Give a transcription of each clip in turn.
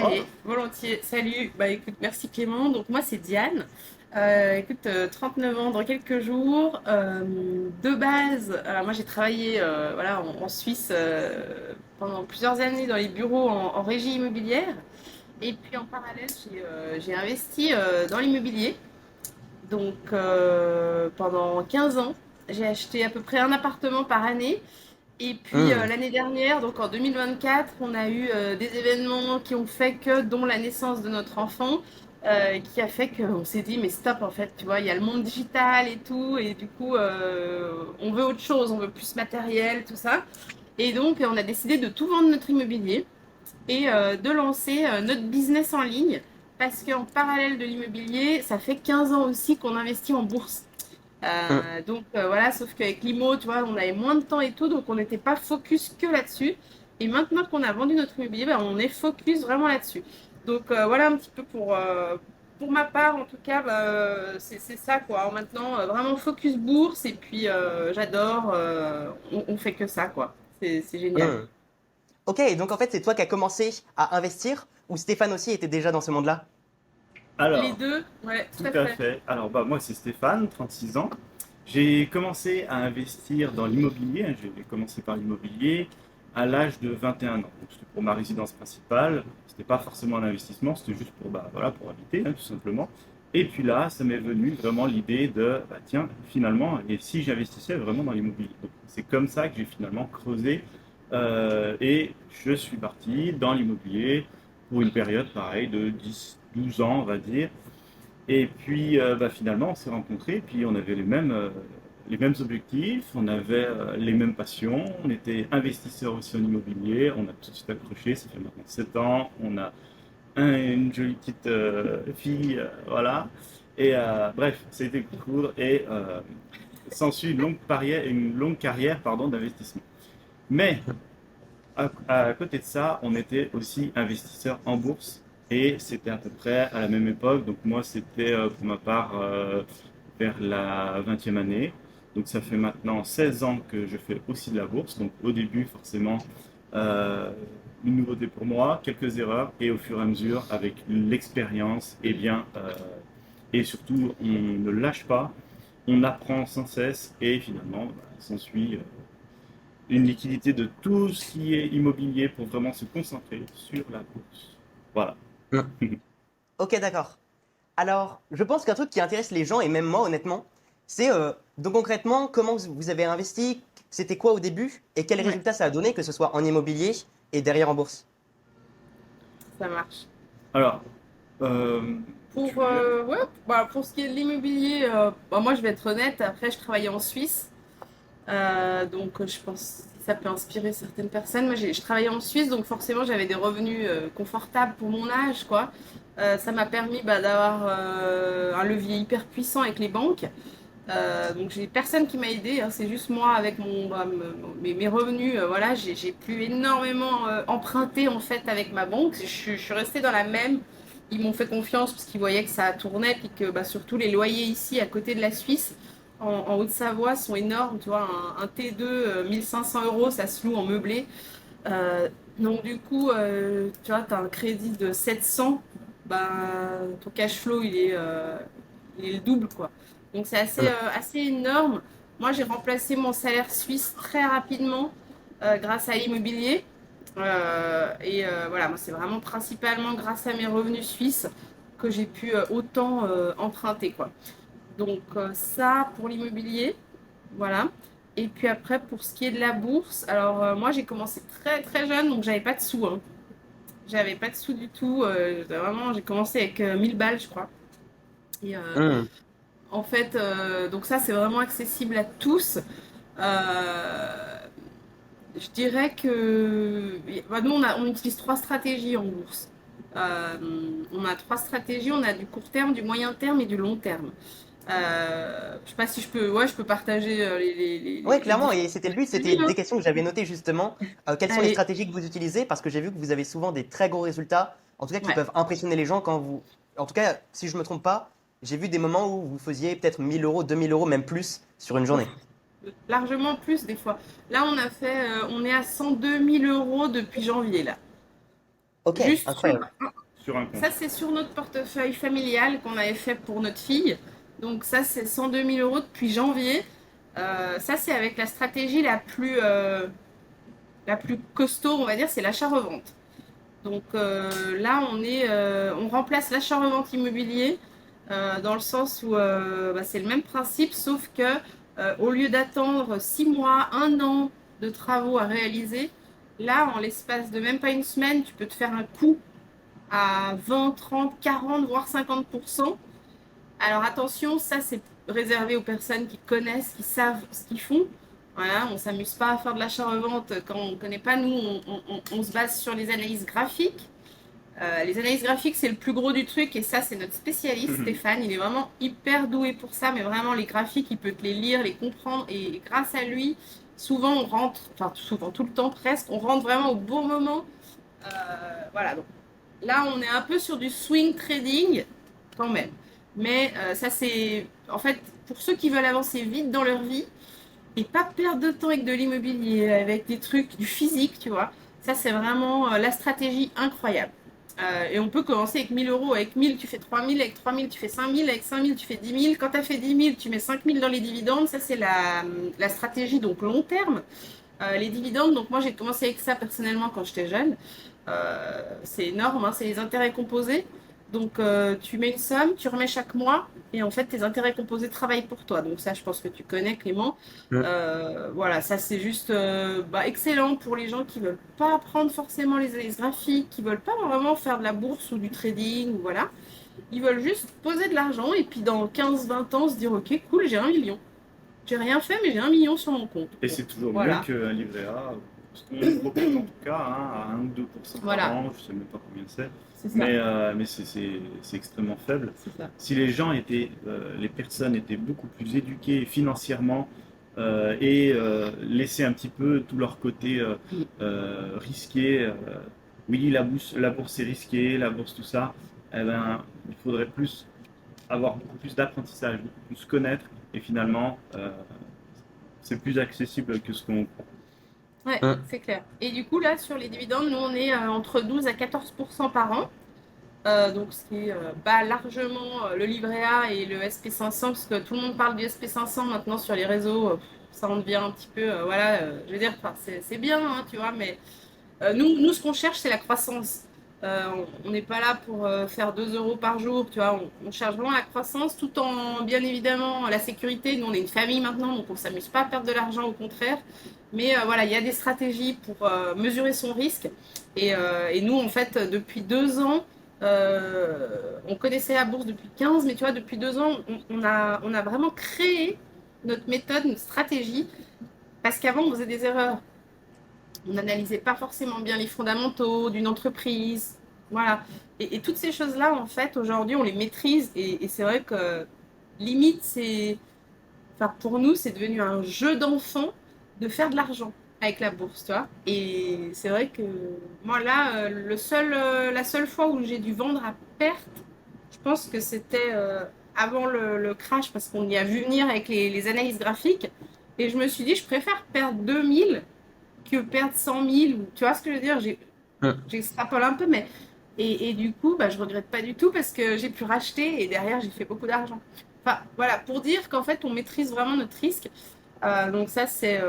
Allez, volontiers. Salut. Bah écoute, merci Clément. Donc moi c'est Diane. Écoute, 39 ans dans quelques jours. De base, alors moi j'ai travaillé voilà, en Suisse pendant plusieurs années dans les bureaux en régie immobilière. Et puis en parallèle, j'ai investi dans l'immobilier. Donc pendant 15 ans, j'ai acheté à peu près un appartement par année. Et puis Hmm. l'année dernière, donc en 2024, on a eu des événements qui ont fait que, dont la naissance de notre enfant, qui a fait qu'on s'est dit, mais stop, en fait, tu vois, il y a le monde digital et tout, et du coup, on veut autre chose, on veut plus matériel, tout ça. Et donc, on a décidé de tout vendre notre immobilier et de lancer notre business en ligne, parce qu'en parallèle de l'immobilier, ça fait 15 ans aussi qu'on investit en bourse. Hmm. Donc voilà, sauf qu'avec l'IMO, tu vois, on avait moins de temps et tout, donc on n'était pas focus que là-dessus. Et maintenant qu'on a vendu notre immobilier, ben, on est focus vraiment là-dessus. Donc voilà un petit peu pour ma part, en tout cas, c'est ça quoi. Maintenant, vraiment focus bourse et puis j'adore, on fait que ça quoi. C'est génial. Hmm. Ok, donc en fait, c'est toi qui as commencé à investir ou Stéphane aussi était déjà dans ce monde-là? Les Alors, deux, ouais, tout tout à à fait. fait. Alors, moi, c'est Stéphane, 36 ans. J'ai commencé à investir dans l'immobilier, hein. J'ai commencé par l'immobilier à l'âge de 21 ans. Donc, c'était pour ma résidence principale. C'était pas forcément un investissement, c'était juste pour, voilà, pour habiter, hein, tout simplement. Et puis là, ça m'est venu vraiment l'idée de, tiens, finalement, et si j'investissais vraiment dans l'immobilier? Donc, c'est comme ça que j'ai finalement creusé et je suis parti dans l'immobilier pour une période pareille de 10, 12 ans, on va dire. Et puis finalement, on s'est rencontrés, puis on avait les mêmes objectifs, on avait les mêmes passions, on était investisseurs aussi en immobilier, on a tout de suite accroché, ça fait maintenant 7 ans, on a une jolie petite fille, voilà. Et bref, c'était cool et s'ensuit une longue carrière pardon, d'investissement. Mais à côté de ça, on était aussi investisseur en bourse et c'était à peu près à la même époque. Donc moi, c'était pour ma part vers la 20e année. Donc ça fait maintenant 16 ans que je fais aussi de la bourse. Donc au début, forcément, euh, une nouveauté pour moi, quelques erreurs et au fur et à mesure, avec l'expérience, et surtout, on ne lâche pas, on apprend sans cesse et finalement, s'ensuit une liquidité de tout ce qui est immobilier pour vraiment se concentrer sur la bourse. Voilà. Hmm. Ok, d'accord. Alors, je pense qu'un truc qui intéresse les gens, et même moi honnêtement, c'est donc concrètement comment vous avez investi, c'était quoi au début, et quels Ouais, résultats ça a donné, que ce soit en immobilier et derrière en bourse. ça marche. Alors, euh, tu Pour, veux dire? ouais, bah, pour ce qui est de l'immobilier, bah, moi je vais être honnête, après je travaillais en Suisse, donc je pense que ça peut inspirer certaines personnes. Moi je travaillais en Suisse, donc forcément j'avais des revenus confortables pour mon âge, quoi. Ça m'a permis bah, d'avoir un levier hyper puissant avec les banques. Donc j'ai personne qui m'a aidé, hein, c'est juste moi avec mes revenus. Voilà, j'ai pu énormément emprunter en fait avec ma banque. Je suis restée dans la même. Ils m'ont fait confiance parce qu'ils voyaient que ça tournait, puis que bah, surtout les loyers ici à côté de la Suisse, en Haute-Savoie, sont énormes. Tu vois, un T2 1500 euros, ça se loue en meublé. Euh, donc du coup, tu vois, tu as un crédit de 700, ben, ton cash flow il est le double quoi. Donc c'est Hmm. assez énorme. Moi j'ai remplacé mon salaire suisse très rapidement grâce à l'immobilier. Voilà, moi c'est vraiment principalement grâce à mes revenus suisses que j'ai pu autant emprunter quoi. Donc ça pour l'immobilier. Voilà. Et puis après, pour ce qui est de la bourse, alors moi j'ai commencé très très jeune, donc j'avais pas de sous, hein. J'avais pas de sous du tout. Vraiment, j'ai commencé avec 1000 balles, je crois. Et Hmm. en fait, donc ça c'est vraiment accessible à tous. Euh, je dirais que bah, nous on utilise trois stratégies en bourse. Euh, on a trois stratégies, on a du court terme, du moyen terme et du long terme. Je sais pas si je peux, ouais, je peux partager Ouais, les clairement, et différentes c'était le but, c'était stratégies, hein. des questions que j'avais notées justement. Quelles sont les Allez, stratégies que vous utilisez? Parce que j'ai vu que vous avez souvent des très gros résultats, en tout cas qui ouais. peuvent impressionner les gens quand vous... En tout cas, si je me trompe pas, j'ai vu des moments où vous faisiez peut-être 1000 euros, 2000 euros, même plus sur une Ouf, journée. largement plus des fois. Là, on est à 102 000 euros depuis janvier là. Ok, Juste incroyable. sur un compte. ça, c'est sur notre portefeuille familial qu'on avait fait pour notre fille. Donc ça, c'est 102 000 euros depuis janvier. Ça, c'est avec la stratégie la plus costaud, on va dire, c'est l'achat-revente. Donc là, on remplace l'achat-revente immobilier dans le sens où bah, c'est le même principe, sauf que au lieu d'attendre 6 mois, 1 an de travaux à réaliser, là, en l'espace de même pas une semaine, tu peux te faire un coup à 20, 30, 40, voire 50%. Alors attention, ça c'est réservé aux personnes qui connaissent, qui savent ce qu'ils font. Voilà, on ne s'amuse pas à faire de l'achat-revente quand on ne connaît pas. Nous, on se base sur les analyses graphiques. Les analyses graphiques, c'est le plus gros du truc et ça, c'est notre spécialiste, Stéphane. Il est vraiment hyper doué pour ça, mais vraiment, les graphiques, il peut te les lire, les comprendre et grâce à lui, souvent, on rentre, enfin, souvent, tout le temps presque, on rentre vraiment au bon moment. Voilà, donc là, on est un peu sur du swing trading quand même. Mais ça, c'est en fait pour ceux qui veulent avancer vite dans leur vie et pas perdre de temps avec de l'immobilier, avec des trucs, du physique, tu vois. Ça, c'est vraiment la stratégie incroyable. Et on peut commencer avec 1000 euros. Avec 1000, tu fais 3000. Avec 3000, tu fais 5000. Avec 5000, tu fais 10 000. Quand tu as fait 10 000, tu mets 5000 dans les dividendes. Ça, c'est la stratégie donc long terme. Les dividendes, donc moi j'ai commencé avec ça personnellement quand j'étais jeune. C'est énorme, hein, c'est les intérêts composés. Donc tu mets une somme, tu remets chaque mois et en fait tes intérêts composés travaillent pour toi. Donc ça je pense que tu connais Clément. Voilà, ça c'est juste bah, excellent pour les gens qui veulent pas apprendre forcément les analyses graphiques, qui veulent pas vraiment faire de la bourse ou du trading ou voilà. Ils veulent juste poser de l'argent et puis dans 15-20 ans se dire ok cool j'ai 1 million. J'ai rien fait mais j'ai 1 million sur mon compte. Et Bon, c'est toujours mieux voilà. qu'un livret A, ce qu'on propose en tout cas, hein, à 1 ou 2% par Voilà, an, je ne sais même pas combien c'est, c'est ça. mais c'est extrêmement faible. C'est ça. Si les gens étaient, les personnes étaient beaucoup plus éduquées financièrement et laissaient un petit peu tout leur côté risqué, oui, la bourse est risquée, la bourse tout ça, eh ben, il faudrait plus avoir beaucoup plus d'apprentissage, beaucoup plus connaître et finalement c'est plus accessible que ce qu'on croit. Ouais, c'est clair. Et du coup, là, sur les dividendes, nous, on est entre 12 à 14% par an. Donc, ce qui bat largement le livret A et le SP500, parce que tout le monde parle du SP500 maintenant sur les réseaux. Ça en devient un petit peu, voilà, je veux dire, c'est bien, hein, tu vois, mais nous, ce qu'on cherche, c'est la croissance. On n'est pas là pour faire 2 euros par jour, tu vois. On cherche vraiment la croissance tout en, bien évidemment, la sécurité. Nous, on est une famille maintenant, donc on ne s'amuse pas à perdre de l'argent, au contraire. Mais voilà, il y a des stratégies pour mesurer son risque. Et nous, en fait, depuis 2 ans, on connaissait la bourse depuis 15, mais tu vois, depuis 2 ans, on a vraiment créé notre méthode, notre stratégie, parce qu'avant, on faisait des erreurs. On n'analysait pas forcément bien les fondamentaux d'une entreprise. Voilà. Et toutes ces choses-là, en fait, aujourd'hui, on les maîtrise. Et c'est vrai que limite, enfin, pour nous, c'est devenu un jeu d'enfant de faire de l'argent avec la bourse, tu vois. Et c'est vrai que moi, là, la seule fois où j'ai dû vendre à perte, je pense que c'était avant le crash, parce qu'on y a vu venir avec les analyses graphiques. Et je me suis dit, je préfère perdre 2000 que perdre 100 000. Tu vois ce que je veux dire? J'extrapole un peu, mais. Et du coup, bah, je regrette pas du tout parce que j'ai pu racheter et derrière, j'ai fait beaucoup d'argent. Enfin, voilà, pour dire qu'en fait, on maîtrise vraiment notre risque. Donc, ça, c'est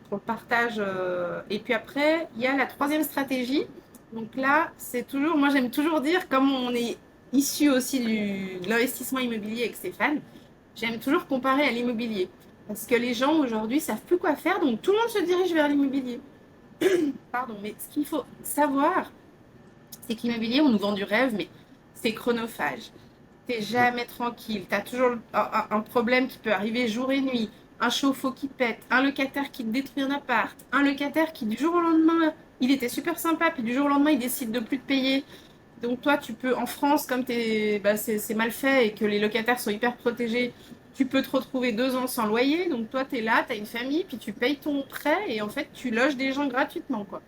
pour le partage. Et puis après, il y a la troisième stratégie. Donc là, c'est toujours. Moi, j'aime toujours dire, comme on est issu aussi de l'investissement immobilier avec Stéphane, j'aime toujours comparer à l'immobilier. Parce que les gens aujourd'hui savent plus quoi faire, donc tout le monde se dirige vers l'immobilier. Pardon, mais ce qu'il faut savoir, c'est que l'immobilier, on nous vend du rêve, mais c'est chronophage. T'es jamais tranquille. T'as toujours un problème qui peut arriver jour et nuit. Un chauffe-eau qui pète, un locataire qui te détruit un appart, un locataire qui du jour au lendemain, il était super sympa, puis du jour au lendemain, il décide de plus te payer. Donc toi, tu peux, en France, comme c'est mal fait et que les locataires sont hyper protégés, tu peux te retrouver 2 ans sans loyer. Donc toi, tu es là, tu as une famille, puis tu payes ton prêt et en fait, tu loges des gens gratuitement, quoi.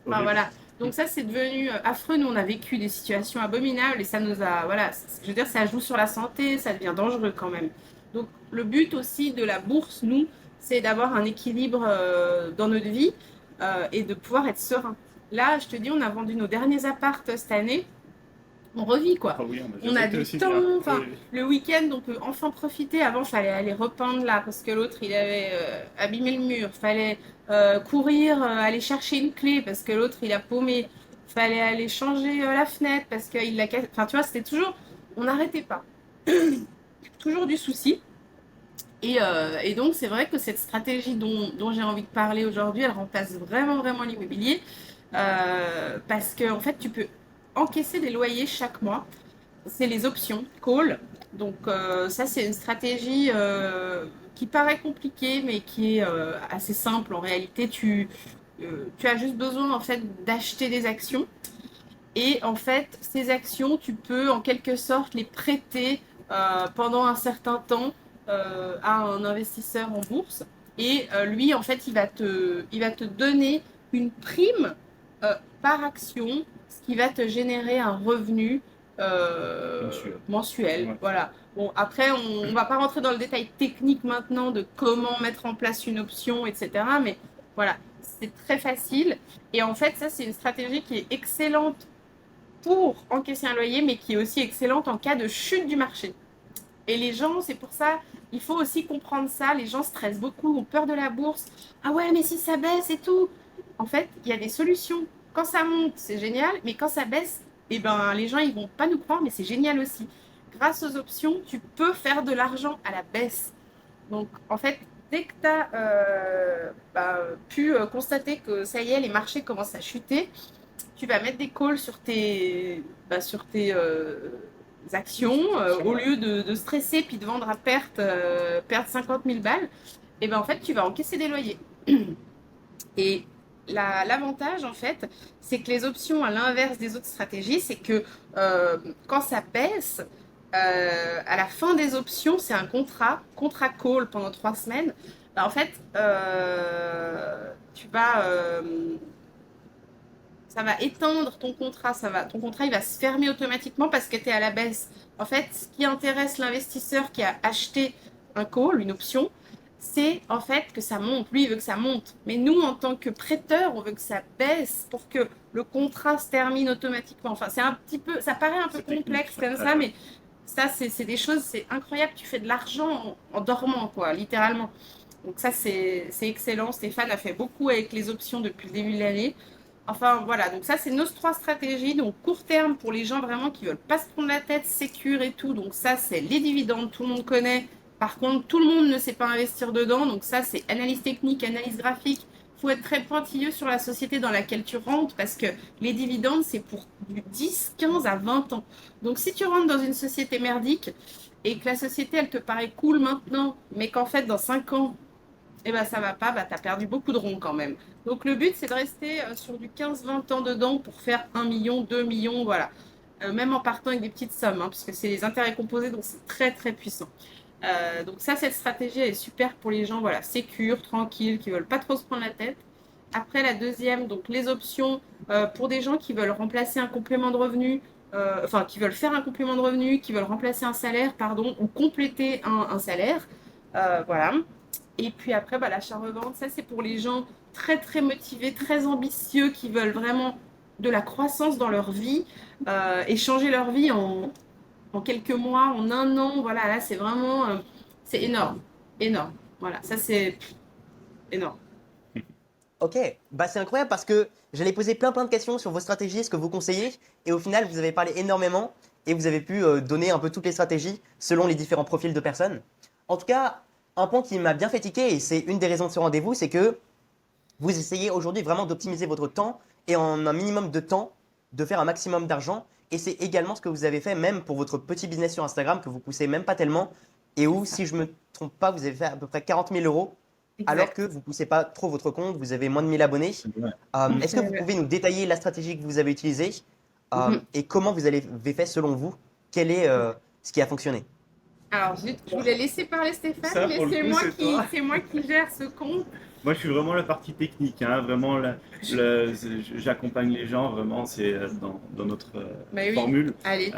Enfin, Horrible. voilà. Donc ça, c'est devenu affreux. Nous, on a vécu des situations abominables et ça nous a... Voilà, je veux dire, ça joue sur la santé, ça devient dangereux quand même. Donc le but aussi de la bourse, nous, c'est d'avoir un équilibre dans notre vie et de pouvoir être serein. Là, je te dis, on a vendu nos derniers appartes cette année. On revit quoi. Ah oui, On a été du aussi temps, bien. enfin, Oui. le week-end, on peut enfin profiter. Avant, il fallait aller repeindre là parce que l'autre, il avait abîmé le mur. Il fallait courir, aller chercher une clé parce que l'autre, il a paumé. Il fallait aller changer la fenêtre parce qu'il l'a cassé. Enfin, tu vois, c'était toujours. On n'arrêtait pas. Toujours du souci. Et donc, c'est vrai que cette stratégie dont j'ai envie de parler aujourd'hui, elle remplace vraiment, vraiment l'immobilier. Parce que, en fait, tu peux encaisser des loyers chaque mois. C'est les options call. Donc, ça, c'est une stratégie qui paraît compliquée, mais qui est assez simple. En réalité, tu as juste besoin, en fait, d'acheter des actions. Et en fait, ces actions, tu peux en quelque sorte les prêter pendant un certain temps à un investisseur en bourse. Et lui, en fait, il va te donner une prime par action, ce qui va te générer un revenu mensuel. Ouais. Voilà. Bon, après, on ne va pas rentrer dans le détail technique maintenant de comment mettre en place une option, etc. Mais voilà, c'est très facile. Et en fait, ça, c'est une stratégie qui est excellente pour encaisser un loyer, mais qui est aussi excellente en cas de chute du marché. Et les gens, c'est pour ça, il faut aussi comprendre ça. Les gens stressent beaucoup, ont peur de la bourse. Ah ouais, mais si ça baisse et tout. En fait, il y a des solutions. Quand ça monte, c'est génial, mais quand ça baisse, eh ben, les gens, ils vont pas nous croire, mais c'est génial aussi. Grâce aux options, tu peux faire de l'argent à la baisse. Donc, en fait, dès que tu as pu constater que ça y est, les marchés commencent à chuter, tu vas mettre des calls sur tes actions au lieu de stresser puis de vendre à perte, perdre 50 000 balles. Et ben en fait, tu vas encaisser des loyers. Et l'avantage, en fait, c'est que les options, à l'inverse des autres stratégies, c'est que quand ça baisse, à la fin des options, c'est un contrat call pendant 3 semaines. Ben, en fait, tu vas ça va éteindre ton contrat, ton contrat il va se fermer automatiquement parce que tu es à la baisse. En fait, ce qui intéresse l'investisseur qui a acheté un call, une option, c'est en fait que ça monte. Lui, il veut que ça monte. Mais nous, en tant que prêteur, on veut que ça baisse pour que le contrat se termine automatiquement. Enfin, c'est un petit peu, ça paraît un peu complexe comme ça, mais ça, c'est des choses, c'est incroyable. Tu fais de l'argent en dormant, quoi, littéralement. Donc ça, c'est excellent. Stéphane a fait beaucoup avec les options depuis le début de l'année. Enfin voilà, donc ça c'est nos 3 stratégies. Donc court terme pour les gens vraiment qui veulent pas se prendre la tête, sécure et tout. Donc ça c'est les dividendes, tout le monde connaît. Par contre, tout le monde ne sait pas investir dedans. Donc ça c'est analyse technique, analyse graphique. Il faut être très pointilleux sur la société dans laquelle tu rentres parce que les dividendes c'est pour du 10, 15 à 20 ans. Donc si tu rentres dans une société merdique et que la société elle te paraît cool maintenant, mais qu'en fait dans 5 ans et ben ça va pas, bah tu as perdu beaucoup de ronds quand même. Donc le but c'est de rester sur du 15-20 ans dedans pour faire 1 million, 2 millions, voilà. Même en partant avec des petites sommes, hein, parce que c'est les intérêts composés, donc c'est très très puissant. Donc ça, cette stratégie elle est super pour les gens, voilà, sécures, tranquilles, qui veulent pas trop se prendre la tête. Après la deuxième, donc les options pour des gens qui veulent remplacer un complément de revenu, enfin qui veulent faire un complément de revenu, qui veulent remplacer un salaire, pardon, ou compléter un salaire. Voilà. Et puis après, bah, l'achat-revente, ça c'est pour les gens très très motivés, très ambitieux, qui veulent vraiment de la croissance dans leur vie et changer leur vie en quelques mois, en un an. Voilà, là c'est vraiment, c'est énorme, énorme. Voilà, ça c'est énorme. Ok, bah c'est incroyable parce que j'allais poser plein de questions sur vos stratégies, ce que vous conseillez, et au final vous avez parlé énormément et vous avez pu donner un peu toutes les stratégies selon les différents profils de personnes. En tout cas, un point qui m'a bien fait tiquer, et c'est une des raisons de ce rendez-vous, c'est que vous essayez aujourd'hui vraiment d'optimiser votre temps et en un minimum de temps de faire un maximum d'argent. Et c'est également ce que vous avez fait même pour votre petit business sur Instagram que vous poussez même pas tellement et où, si je me trompe pas, vous avez fait à peu près 40 000 euros alors Exact. que vous poussez pas trop votre compte, vous avez moins de 1000 abonnés. Ouais. Est-ce que vous pouvez nous détailler la stratégie que vous avez utilisée Mhm. et comment vous avez fait selon vous? Quel est ce qui a fonctionné? Alors, je voulais laisser parler Stéphane, Ça, mais pour le coup, c'est toi. c'est moi qui gère ce compte. Moi, je suis vraiment la partie technique, hein, vraiment, j'accompagne les gens, vraiment, c'est dans notre Bah oui, formule. allez.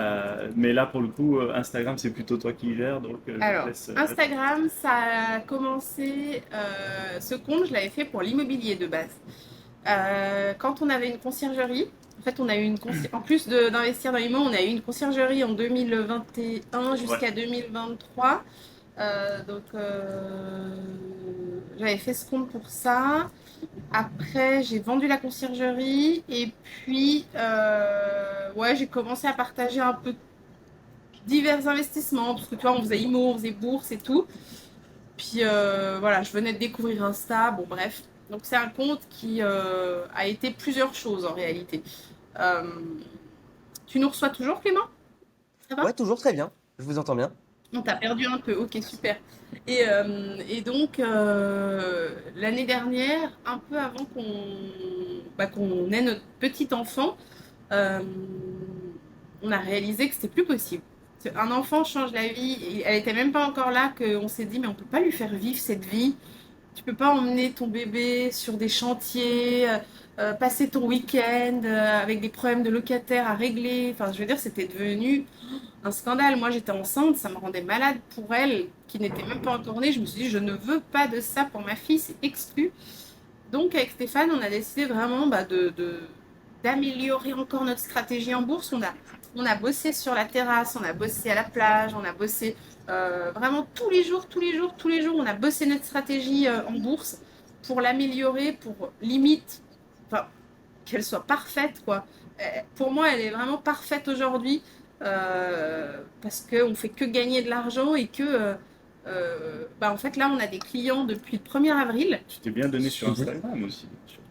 Mais là, pour le coup, Instagram, c'est plutôt toi qui gères, donc je te Alors, laisse. Instagram, ça a commencé, ce compte, je l'avais fait pour l'immobilier de base. Quand on avait une conciergerie, en fait, on a eu en plus d'investir dans l'IMO, on a eu une conciergerie en 2021 Ouais. jusqu'à 2023. J'avais fait ce compte pour ça. Après, j'ai vendu la conciergerie et puis ouais, j'ai commencé à partager un peu divers investissements parce que tu vois, on faisait IMO, on faisait bourse et tout. Puis voilà, je venais de découvrir Insta, bon bref. Donc c'est un compte qui a été plusieurs choses en réalité. Euh, Tu nous reçois toujours, Clément? Ça va? Ouais, toujours très bien. Je vous entends bien. On t'a perdu un peu, ok, super. Et donc, l'année dernière, un peu avant qu'on ait notre petit enfant, euh, on a réalisé que c'était plus possible. Un enfant change la vie, et elle était même pas encore là qu'on s'est dit, mais on peut pas lui faire vivre cette vie. Tu peux pas emmener ton bébé sur des chantiers, passer ton week-end avec des problèmes de locataires à régler. Enfin, je veux dire, c'était devenu un scandale. Moi, j'étais enceinte, ça me rendait malade pour elle, qui n'était même pas encore née. Je me suis dit, je ne veux pas de ça pour ma fille, c'est exclu. Donc, avec Stéphane, on a décidé vraiment d'améliorer encore notre stratégie en bourse. On a bossé sur la terrasse, on a bossé à la plage, on a bossé vraiment tous les jours, tous les jours, tous les jours. On a bossé notre stratégie en bourse pour l'améliorer, pour limite, enfin, qu'elle soit parfaite, quoi. Pour moi, elle est vraiment parfaite aujourd'hui parce qu'on fait que gagner de l'argent et que, bah, en fait, là, on a des clients depuis le 1er avril. Tu t'es bien donné sur Mhm. Instagram aussi, surtout.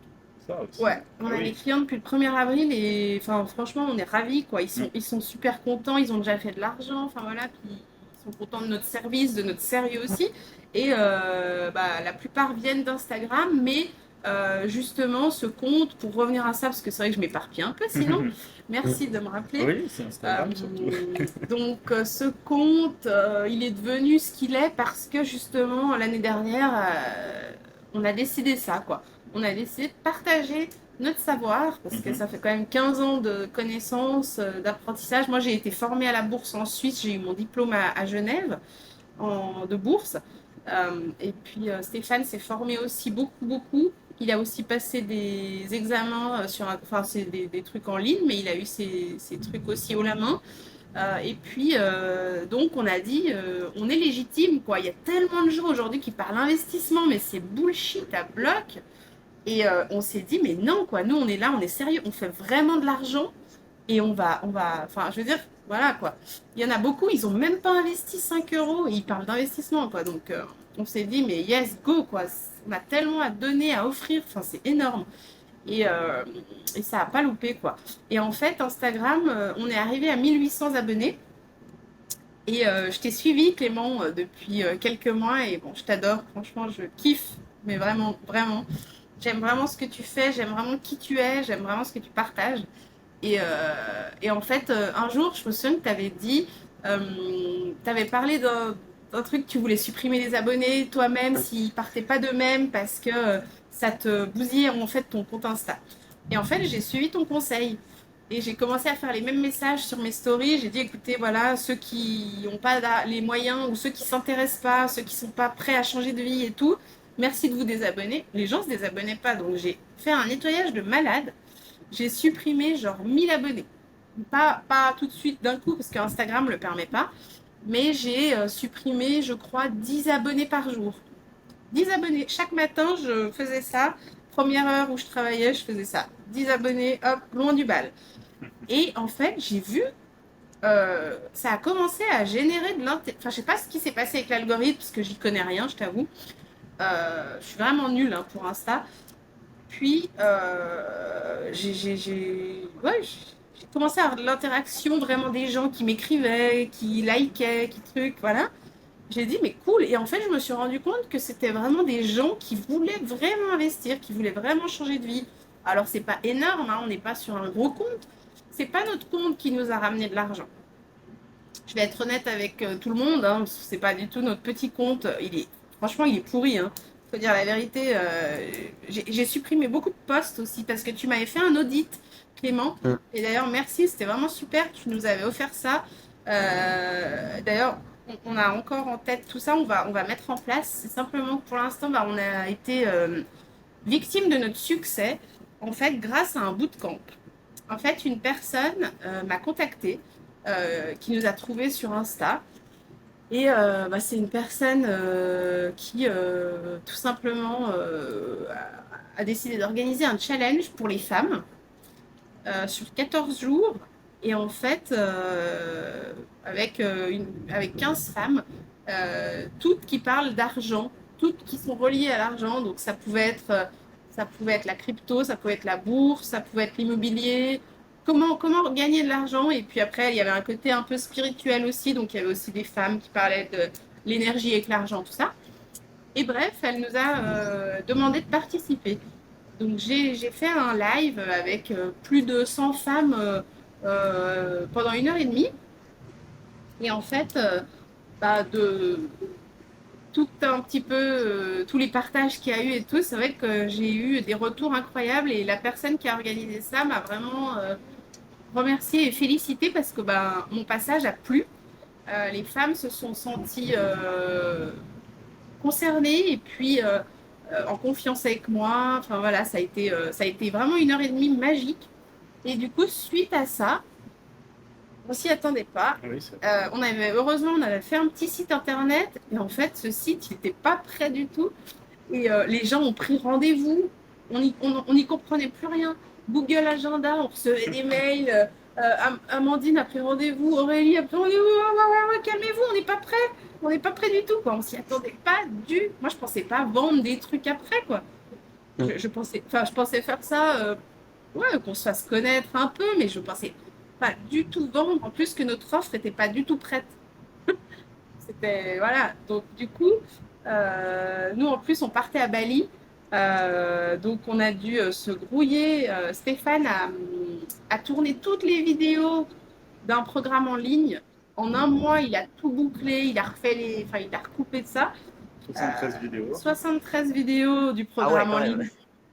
Ça aussi. Ouais, Ah on a des oui. clients depuis le 1er avril et enfin, franchement, on est ravis, quoi. Mm. Ils sont super contents, ils ont déjà fait de l'argent, enfin voilà, puis ils sont contents de notre service, de notre sérieux aussi. Et bah, la plupart viennent d'Instagram, mais justement, ce compte, pour revenir à ça, parce que c'est vrai que je m'éparpille un peu sinon, merci de me rappeler. Oui, c'est Instagram surtout. Ce compte, il est devenu ce qu'il est parce que justement, l'année dernière, on a décidé ça, quoi. On a décidé de partager notre savoir, parce que Mhm. ça fait quand même 15 ans de connaissances, d'apprentissage. Moi, j'ai été formée à la bourse en Suisse, j'ai eu mon diplôme à Genève de bourse. Et puis, Stéphane s'est formé aussi beaucoup, beaucoup. Il a aussi passé des examens enfin, c'est des trucs en ligne, mais il a eu ses trucs aussi haut la main. Et puis, donc, on a dit, on est légitime, quoi. Il y a tellement de gens aujourd'hui qui parlent investissement, mais c'est bullshit à bloc. Et on s'est dit, mais non, quoi, nous, on est là, on est sérieux, on fait vraiment de l'argent et enfin, je veux dire, voilà, quoi. Il y en a beaucoup, ils ont même pas investi 5 euros et ils parlent d'investissement, quoi. Donc, on s'est dit, mais yes, go, quoi. On a tellement à donner, à offrir, enfin, c'est énorme. Et, euh, et ça a pas loupé, quoi. Et en fait, Instagram, on est arrivé à 1800 abonnés. Et je t'ai suivi, Clément, depuis quelques mois. Et bon, je t'adore. Franchement, je kiffe. Mais vraiment, vraiment. J'aime vraiment ce que tu fais. J'aime vraiment qui tu es. J'aime vraiment ce que tu partages. Et en fait, un jour, je me souviens que tu avais dit, tu avais parlé d'un truc, tu voulais supprimer les abonnés toi-même s'ils partaient pas d'eux-mêmes parce que ça te bousillait en fait ton compte Insta. Et en fait, j'ai suivi ton conseil. Et j'ai commencé à faire les mêmes messages sur mes stories. J'ai dit, écoutez, voilà, ceux qui n'ont pas les moyens ou ceux qui ne s'intéressent pas, ceux qui ne sont pas prêts à changer de vie et tout, merci de vous désabonner. Les gens ne se désabonnaient pas. Donc j'ai fait un nettoyage de malade. J'ai supprimé genre 1000 abonnés. Pas tout de suite d'un coup parce qu'Instagram ne le permet pas. Mais j'ai supprimé, je crois, 10 abonnés par jour. 10 abonnés. Chaque matin, je faisais ça. Première heure où je travaillais, je faisais ça. 10 abonnés, hop, loin du bal. Et en fait, j'ai vu, ça a commencé à générer de l'intérêt. Enfin, je sais pas ce qui s'est passé avec l'algorithme, parce que j'y connais rien, je t'avoue. Je suis vraiment nulle hein, pour Insta. Puis, ouais, j'ai commencé à avoir de l'interaction vraiment des gens qui m'écrivaient, qui likaient, qui trucs, voilà. J'ai dit, mais cool. Et en fait, je me suis rendu compte que c'était vraiment des gens qui voulaient vraiment investir, qui voulaient vraiment changer de vie. Alors, c'est pas énorme, hein, on n'est pas sur un gros compte. C'est pas notre compte qui nous a ramené de l'argent. Je vais être honnête avec tout le monde, hein, c'est pas du tout notre petit compte. Franchement, il est pourri. Hein. Faut dire la vérité. J'ai supprimé beaucoup de posts aussi parce que tu m'avais fait un audit, Clément. Mm. Et d'ailleurs, merci, c'était vraiment super. Tu nous avais offert ça. D'ailleurs, on a encore en tête tout ça. On va mettre en place. C'est simplement que pour l'instant, bah, on a été victime de notre succès. en fait, grâce à un bootcamp. En fait, une personne m'a contacté, qui nous a trouvés sur Insta. Et c'est une personne qui, tout simplement, a décidé d'organiser un challenge pour les femmes sur 14 jours. Et en fait, avec 15 femmes, toutes qui parlent d'argent, toutes qui sont reliées à l'argent. Donc ça pouvait être la crypto, ça pouvait être la bourse, ça pouvait être l'immobilier. Comment gagner de l'argent. Et puis après, il y avait un côté un peu spirituel aussi. Donc il y avait aussi des femmes qui parlaient de l'énergie avec l'argent, tout ça. Et bref, elle nous a demandé de participer. Donc j'ai fait un live avec plus de 100 femmes pendant 1 heure et demie. Et en fait, de tout un petit peu, tous les partages qu'il y a eu et tout, c'est vrai que j'ai eu des retours incroyables et la personne qui a organisé ça m'a vraiment remerciée et félicitée parce que mon passage a plu. Les femmes se sont senties concernées et puis en confiance avec moi. Enfin voilà, ça a été vraiment 1 heure et demie magique. Et du coup, suite à ça, on s'y attendait pas. Ah oui, c'est Heureusement, on avait fait un petit site internet et en fait, ce site, il n'était pas prêt du tout. Et les gens ont pris rendez-vous. On n'y comprenait plus rien. Google Agenda, on recevait des mails. Amandine a pris rendez-vous. Aurélie a pris rendez-vous. Ouais, calmez-vous, on n'est pas prêt. On n'est pas prêt du tout, quoi. On s'y attendait pas du. Moi, je pensais pas vendre des trucs après, quoi. Je pensais faire ça, ouais, qu'on se fasse connaître un peu, mais je pensais pas du tout vendre. En plus que notre offre n'était pas du tout prête. C'était, voilà. Donc, du coup, nous, en plus, on partait à Bali. Donc, on a dû se grouiller. Stéphane a tourné toutes les vidéos d'un programme en ligne. En 1 mois, il a tout bouclé. Il a refait enfin, il a recoupé de ça. 73 vidéos. 73 vidéos du Ah ouais, programme quand en même. ligne.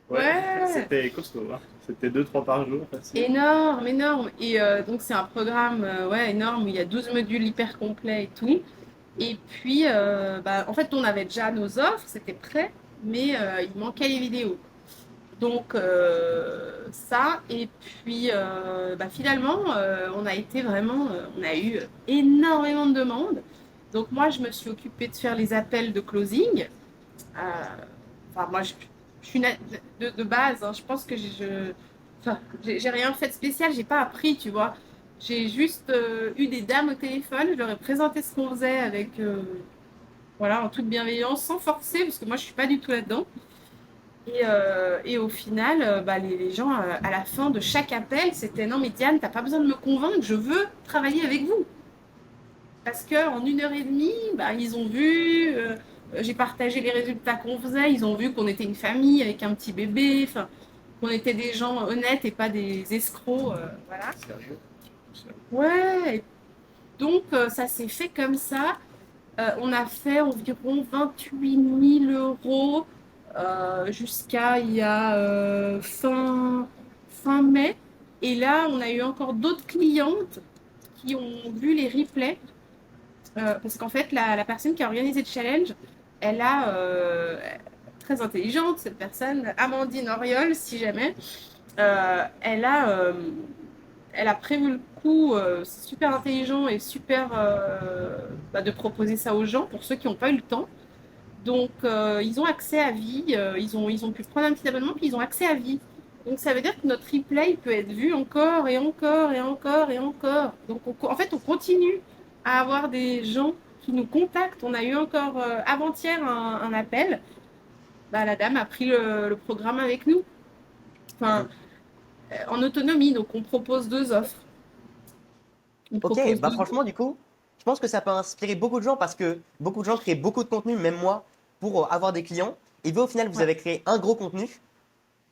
Ouais, Ouais, c'était costaud. Hein. C'était 2-3 par jour, facile. énorme, énorme. Et donc, c'est un programme ouais, énorme où il y a 12 modules hyper complets et tout. Et puis, en fait, on avait déjà nos offres, c'était prêt, mais il manquait les vidéos. Donc, ça. Et puis, finalement, on a été vraiment, on a eu énormément de demandes. Donc, moi, je me suis occupée de faire les appels de closing. Euh, Enfin, moi, je suis de base, hein, je pense que enfin, j'ai rien fait de spécial, j'ai pas appris, tu vois. J'ai juste eu des dames au téléphone, je leur ai présenté ce qu'on faisait avec, voilà, en toute bienveillance, sans forcer, parce que moi, je suis pas du tout là-dedans. Et au final, les gens, à la fin de chaque appel, c'était non, mais Diane, t'as pas besoin de me convaincre, je veux travailler avec vous. Parce qu'en 1 heure et demie, ils ont vu, j'ai partagé les résultats qu'on faisait, ils ont vu qu'on était une famille avec un petit bébé, enfin, qu'on était des gens honnêtes et pas des escrocs, voilà. Sérieux. Ouais, donc ça s'est fait comme ça. On a fait environ 28 000 € jusqu'à il y a fin mai. Et là, on a eu encore d'autres clientes qui ont vu les replays. Parce qu'en fait, la personne qui a organisé le challenge, elle a très intelligente, cette personne, Amandine Oriol, si jamais, elle a prévu le coup, c'est super intelligent et super de proposer ça aux gens pour ceux qui n'ont pas eu le temps. Donc, ils ont accès à vie, ils ont pu prendre un petit abonnement, puis ils ont accès à vie. Donc, ça veut dire que notre replay peut être vu encore et encore et encore et encore. Donc, en fait, on continue à avoir des gens qui nous contactent. On a eu encore avant-hier un appel. La dame a pris le programme avec nous, enfin, en autonomie. Donc, on propose 2 offres. On Ok, propose bah deux- franchement, du coup, je pense que ça peut inspirer beaucoup de gens parce que beaucoup de gens créent beaucoup de contenu, même moi, pour avoir des clients. Et vous, au final, vous Ouais. avez créé un gros contenu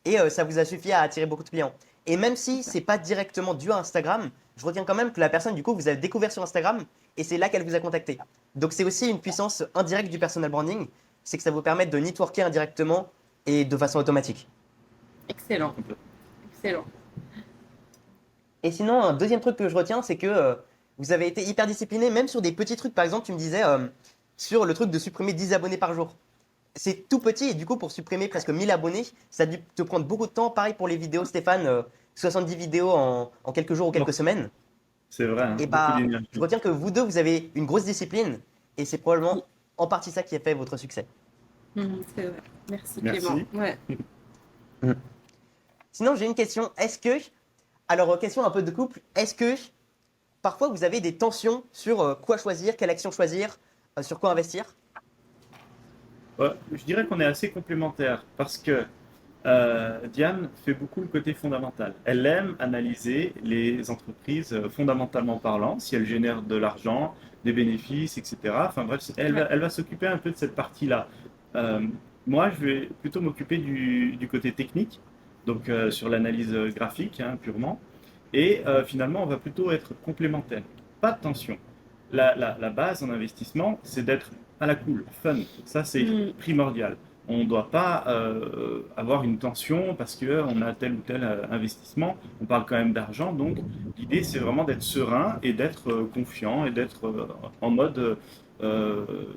et ça vous a suffi à attirer beaucoup de clients. Et même si c'est pas directement dû à Instagram, je retiens quand même que la personne, du coup, vous avez découvert sur Instagram et c'est là qu'elle vous a contacté. Donc c'est aussi une puissance indirecte du personal branding, c'est que ça vous permet de networker indirectement et de façon automatique. Excellent, excellent. Et sinon, un deuxième truc que je retiens, c'est que vous avez été hyper discipliné, même sur des petits trucs. Par exemple, tu me disais sur le truc de supprimer 10 abonnés par jour. c'est tout petit et du coup, pour supprimer presque 1000 abonnés, ça a dû te prendre beaucoup de temps. Pareil pour les vidéos, Stéphane, 70 vidéos en quelques jours ou Bon, quelques semaines. c'est vrai, hein, Et beaucoup bah, d'énergie. je retiens que vous deux, vous avez une grosse discipline et c'est probablement en partie ça qui a fait votre succès. C'est vrai. Merci Clément. Merci. Ouais. Mm. Sinon, j'ai une question. Alors, question un peu de couple, est-ce que parfois vous avez des tensions sur quoi choisir, quelle action choisir, sur quoi investir? Ouais, je dirais qu'on est assez complémentaires parce que Diane fait beaucoup le côté fondamental. Elle aime analyser les entreprises fondamentalement parlant, si elles génèrent de l'argent, des bénéfices, etc. Enfin bref, Ouais. elle va s'occuper un peu de cette partie-là. Euh, Moi, je vais plutôt m'occuper du côté technique, donc sur l'analyse graphique hein, purement. Et finalement, on va plutôt être complémentaires. Pas de tension. La base en investissement, c'est d'être à la cool, fun. Ça, c'est Mm. primordial. On ne doit pas avoir une tension parce qu'on a tel ou tel investissement. On parle quand même d'argent. Donc, l'idée, c'est vraiment d'être serein et d'être confiant et d'être en mode,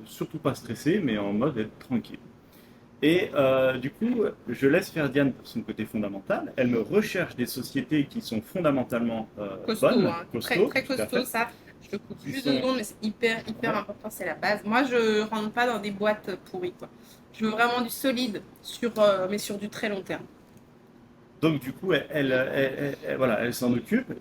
surtout pas stressé, mais en mode être tranquille. Et du coup, je laisse faire Diane pour son côté fondamental. Elle me recherche des sociétés qui sont fondamentalement Costaud, bonnes, hein. Très, costauds, très tout à costaud, fait, ça. Je te coupe qui juste 2 sont... secondes, mais c'est hyper, hyper Ouais. important, c'est la base. Moi, je rentre pas dans des boîtes pourries, quoi. Je veux vraiment du solide, mais sur du très long terme. Donc du coup, voilà, elle s'en occupe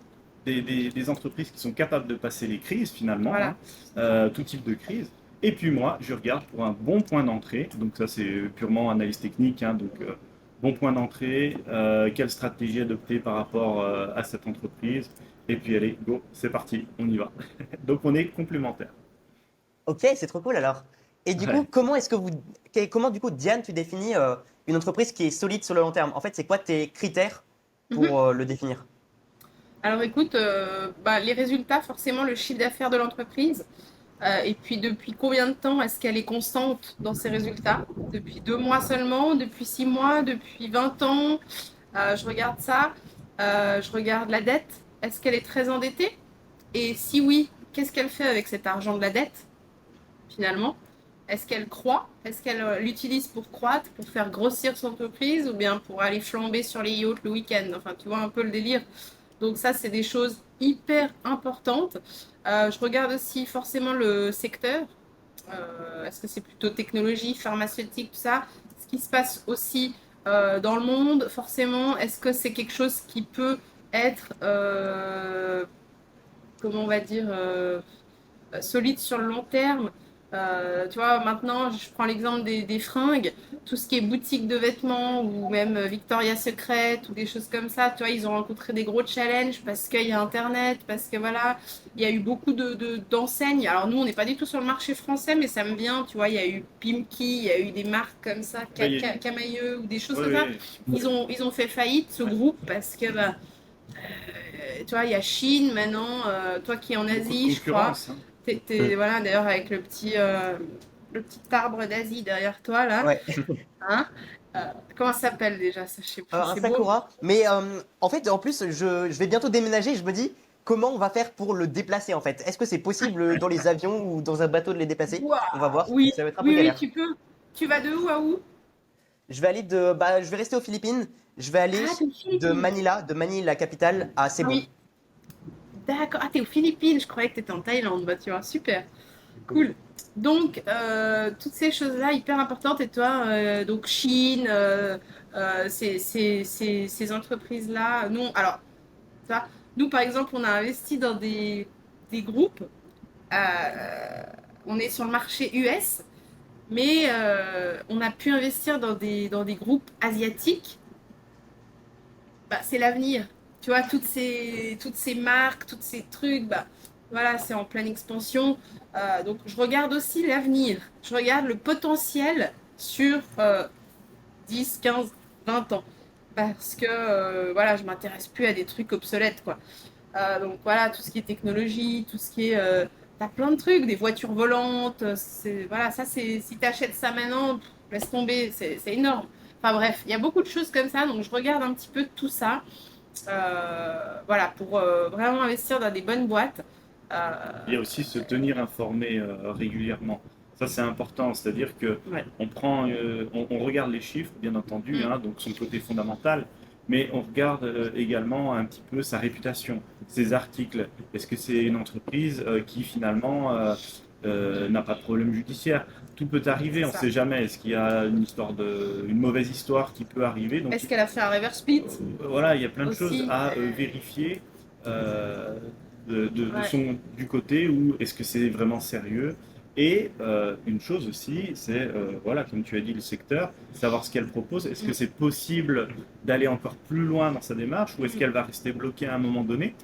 des entreprises qui sont capables de passer les crises finalement, hein, Voilà, c'est ça. tout type de crise. Et puis moi, je regarde pour un bon point d'entrée. Donc ça, c'est purement analyse technique. Hein, donc bon point d'entrée, quelle stratégie adopter par rapport à cette entreprise. Et puis allez, go, c'est parti, on y va. Donc on est complémentaires. Ok, c'est trop cool alors. Et du coup, Ouais. comment du coup, Diane, tu définis une entreprise qui est solide sur le long terme? En fait, c'est quoi tes critères Mhm. pour le définir? Alors écoute, les résultats, forcément, le chiffre d'affaires de l'entreprise. Et puis depuis combien de temps est-ce qu'elle est constante dans ses résultats? Depuis 2 mois seulement, depuis 6 mois, depuis 20 ans? Je regarde ça. Je regarde la dette. Est-ce qu'elle est très endettée? Et si oui, qu'est-ce qu'elle fait avec cet argent de la dette, finalement? Est-ce qu'elle croît? Est-ce qu'elle l'utilise pour croître, pour faire grossir son entreprise ou bien pour aller flamber sur les yachts le week-end? Enfin, tu vois un peu le délire. Donc ça, c'est des choses hyper importantes. Je regarde aussi forcément le secteur. Est-ce que c'est plutôt technologie, pharmaceutique, tout ça? Ce qui se passe aussi dans le monde, forcément, est-ce que c'est quelque chose qui peut être, comment on va dire, solide sur le long terme? Tu vois, maintenant, je prends l'exemple des fringues, tout ce qui est boutique de vêtements ou même Victoria's Secret ou des choses comme ça, tu vois, ils ont rencontré des gros challenges parce qu'il y a Internet, parce que voilà, il y a eu beaucoup d'enseignes. Alors nous, on n'est pas du tout sur le marché français, mais ça me vient, tu vois, il y a eu Pimki, il y a eu des marques comme ça, Oui, Camailleux ou des choses oui, comme ça. oui. Ils ont fait faillite, ce groupe, parce que, tu vois, il y a Chine maintenant, toi qui es en Beaucoup de Asie, je crois. concurrence. Hein. Hmm. Voilà, d'ailleurs, avec le petit arbre d'Asie derrière toi, là. Ouais. Hein. Comment ça s'appelle déjà ça? Je sais plus. Un C'est beau. Sakura. Mais en fait, en plus, je vais bientôt déménager. Je me dis, comment on va faire pour le déplacer en fait? Est-ce que c'est possible dans les avions ou dans un bateau de les déplacer? Waouh. On va voir. Oui, Ça va être un peu oui, oui, galère. tu peux. Tu vas de où à où? Je vais rester aux Philippines. Je vais aller Ah, t'es aux Philippines. De Manille, la capitale, à Ah Cebu. oui, d'accord. Ah, t'es aux Philippines. Je croyais que t'étais en Thaïlande. Bah, tu vois, super. Cool. Donc, toutes ces choses-là hyper importantes. Et toi, donc Chine, ces entreprises-là. Non, alors, ça, nous, par exemple, on a investi dans des groupes. Euh, on est sur le marché US, mais on a pu investir dans des groupes asiatiques. Bah, c'est l'avenir. Tu vois, toutes ces marques, tous ces trucs, bah, voilà, c'est en pleine expansion. Donc, je regarde aussi l'avenir. Je regarde le potentiel sur 10, 15, 20 ans. Parce que, voilà, je m'intéresse plus à des trucs obsolètes, quoi. Donc, voilà, tout ce qui est technologie, tout ce qui est. T'as plein de trucs, des voitures volantes. Voilà, ça, si tu achètes ça maintenant, laisse tomber, c'est énorme. Enfin, bref, il y a beaucoup de choses comme ça. Donc, je regarde un petit peu tout ça. Voilà, pour vraiment investir dans des bonnes boîtes. Il y a aussi se tenir informé régulièrement. Ça, c'est important, c'est-à-dire que Ouais. on regarde les chiffres, bien entendu, Mm. hein, donc son côté fondamental, mais on regarde également un petit peu sa réputation, ses articles. Est-ce que c'est une entreprise qui finalement n'a pas de problème judiciaire? Tout peut arriver, C'est on ne ça. sait jamais. Est-ce qu'il y a une mauvaise histoire qui peut arriver? Donc, Est-ce qu'elle a fait un reverse split voilà, il y a plein de choses aussi? à vérifier euh, Ouais. du côté où est-ce que c'est vraiment sérieux. Et une chose aussi, c'est, voilà, comme tu as dit, le secteur, savoir ce qu'elle propose. Est-ce que Mm. c'est possible d'aller encore plus loin dans sa démarche ou est-ce Mm. qu'elle va rester bloquée à un moment donné?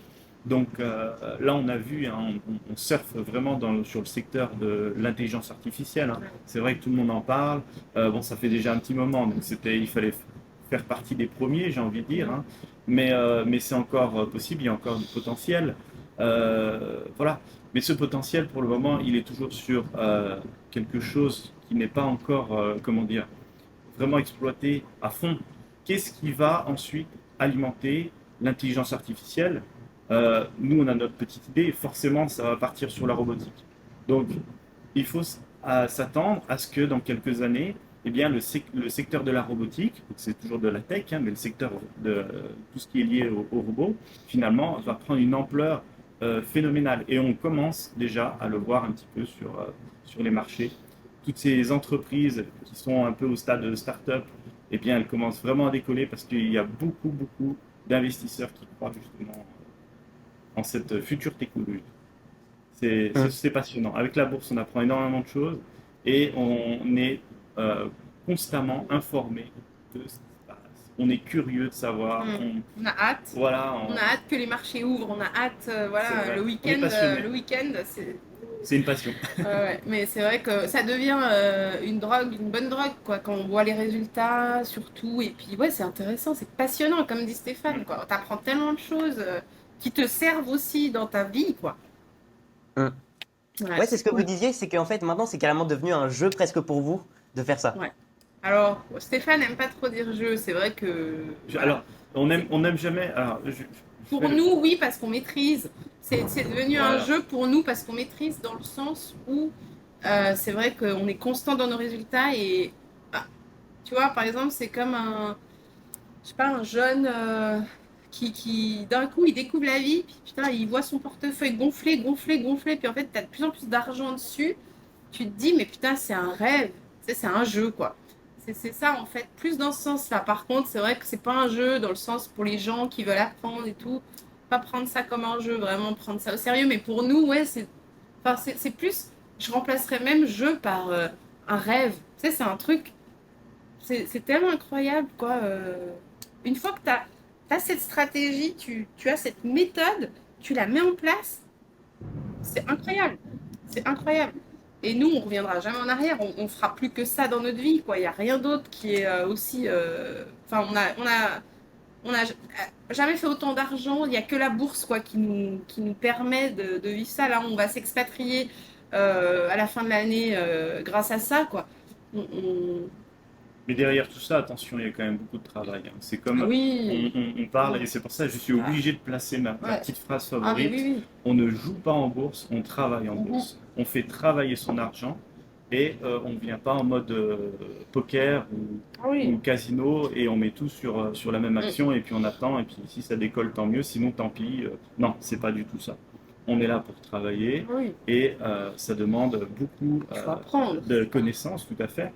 Donc là, on a vu, hein, on surfe vraiment sur le secteur de l'intelligence artificielle, hein. Ouais. C'est vrai que tout le monde en parle. Bon, ça fait déjà un petit moment, donc il fallait faire partie des premiers, j'ai envie de dire, hein. Mais c'est encore possible, il y a encore du potentiel. Voilà. Mais ce potentiel, pour le moment, il est toujours sur quelque chose qui n'est pas encore, comment dire, vraiment exploité à fond. Qu'est-ce qui va ensuite alimenter l'intelligence artificielle? Nous, on a notre petite idée, forcément, ça va partir sur la robotique. Donc, il faut s'attendre à ce que dans quelques années, eh bien, le secteur de la robotique, c'est toujours de la tech, hein, mais le secteur de tout ce qui est lié au robot, finalement, va prendre une ampleur phénoménale. Et on commence déjà à le voir un petit peu sur les marchés. Toutes ces entreprises qui sont un peu au stade de start-up, eh bien, elles commencent vraiment à décoller parce qu'il y a beaucoup, beaucoup d'investisseurs qui croient justement en cette future technologie. Mm. C'est passionnant. Avec la bourse, on apprend énormément de choses et on est constamment informé de ce qui se passe. On est curieux de savoir. Mm. On a hâte. Voilà, On a hâte que les marchés ouvrent. On a hâte, c'est voilà, vrai. On est passionné. le week-end, c'est. C'est une passion. Ouais, mais c'est vrai que ça devient une drogue, une bonne drogue, quoi, quand on voit les résultats, surtout. Et puis, ouais, c'est intéressant, c'est passionnant, comme dit Stéphane, quoi. T'apprends tellement de choses qui te servent aussi dans ta vie, quoi. Mm. Ouais, Ouais, c'est c'est ce que vous cool. disiez, c'est qu'en fait maintenant c'est carrément devenu un jeu presque pour vous de faire ça. Ouais. Alors, Stéphane n'aime pas trop dire jeu, c'est vrai que, voilà. Alors, C'est- on n'aime jamais. Alors, je Pour fais nous, oui, parce qu'on maîtrise. C'est devenu un voilà. jeu pour nous parce qu'on maîtrise dans le sens où c'est vrai qu'on est constant dans nos résultats et ah, tu vois, par exemple, c'est comme je sais pas, un jeune qui d'un coup, il découvre la vie, puis putain, il voit son portefeuille gonfler, gonfler, gonfler, puis en fait, tu as de plus en plus d'argent dessus. Tu te dis, mais putain, c'est un rêve, tu sais, c'est un jeu, quoi. C'est ça, en fait, plus dans ce sens-là. Par contre, c'est vrai que c'est pas un jeu dans le sens pour les gens qui veulent apprendre et tout. Pas prendre ça comme un jeu, vraiment prendre ça au sérieux. Mais pour nous, ouais, enfin, c'est plus, je remplacerais même jeu par un rêve. Tu sais, c'est un truc, c'est tellement incroyable, quoi. Une fois que tu as cette stratégie, tu as cette méthode, tu la mets en place, c'est incroyable. C'est incroyable. Et nous, on reviendra jamais en arrière. On fera plus que ça dans notre vie, quoi. Il n'y a rien d'autre qui est aussi. Enfin, on a jamais fait autant d'argent. Il n'y a que la bourse, quoi, qui nous permet de vivre ça. Là, on va s'expatrier à la fin de l'année grâce à ça, quoi. On- Mais derrière tout ça, attention, il y a quand même beaucoup de travail, hein. C'est Ah comme oui. on parle, et c'est pour ça que je suis Ah, obligé de placer ma ouais. petite phrase Ah, mais favorite. oui, On ne joue pas en bourse, on travaille en oui. Mhm. bourse. On fait travailler son argent et on ne vient pas en mode poker Ah ou oui. casino et on met tout sur la même Mm. action et puis on attend et puis si ça décolle, tant mieux, sinon tant pis. Non, c'est pas du tout ça. On est là pour travailler Oui. et ça demande beaucoup Il faut apprendre. de connaissances, tout à fait,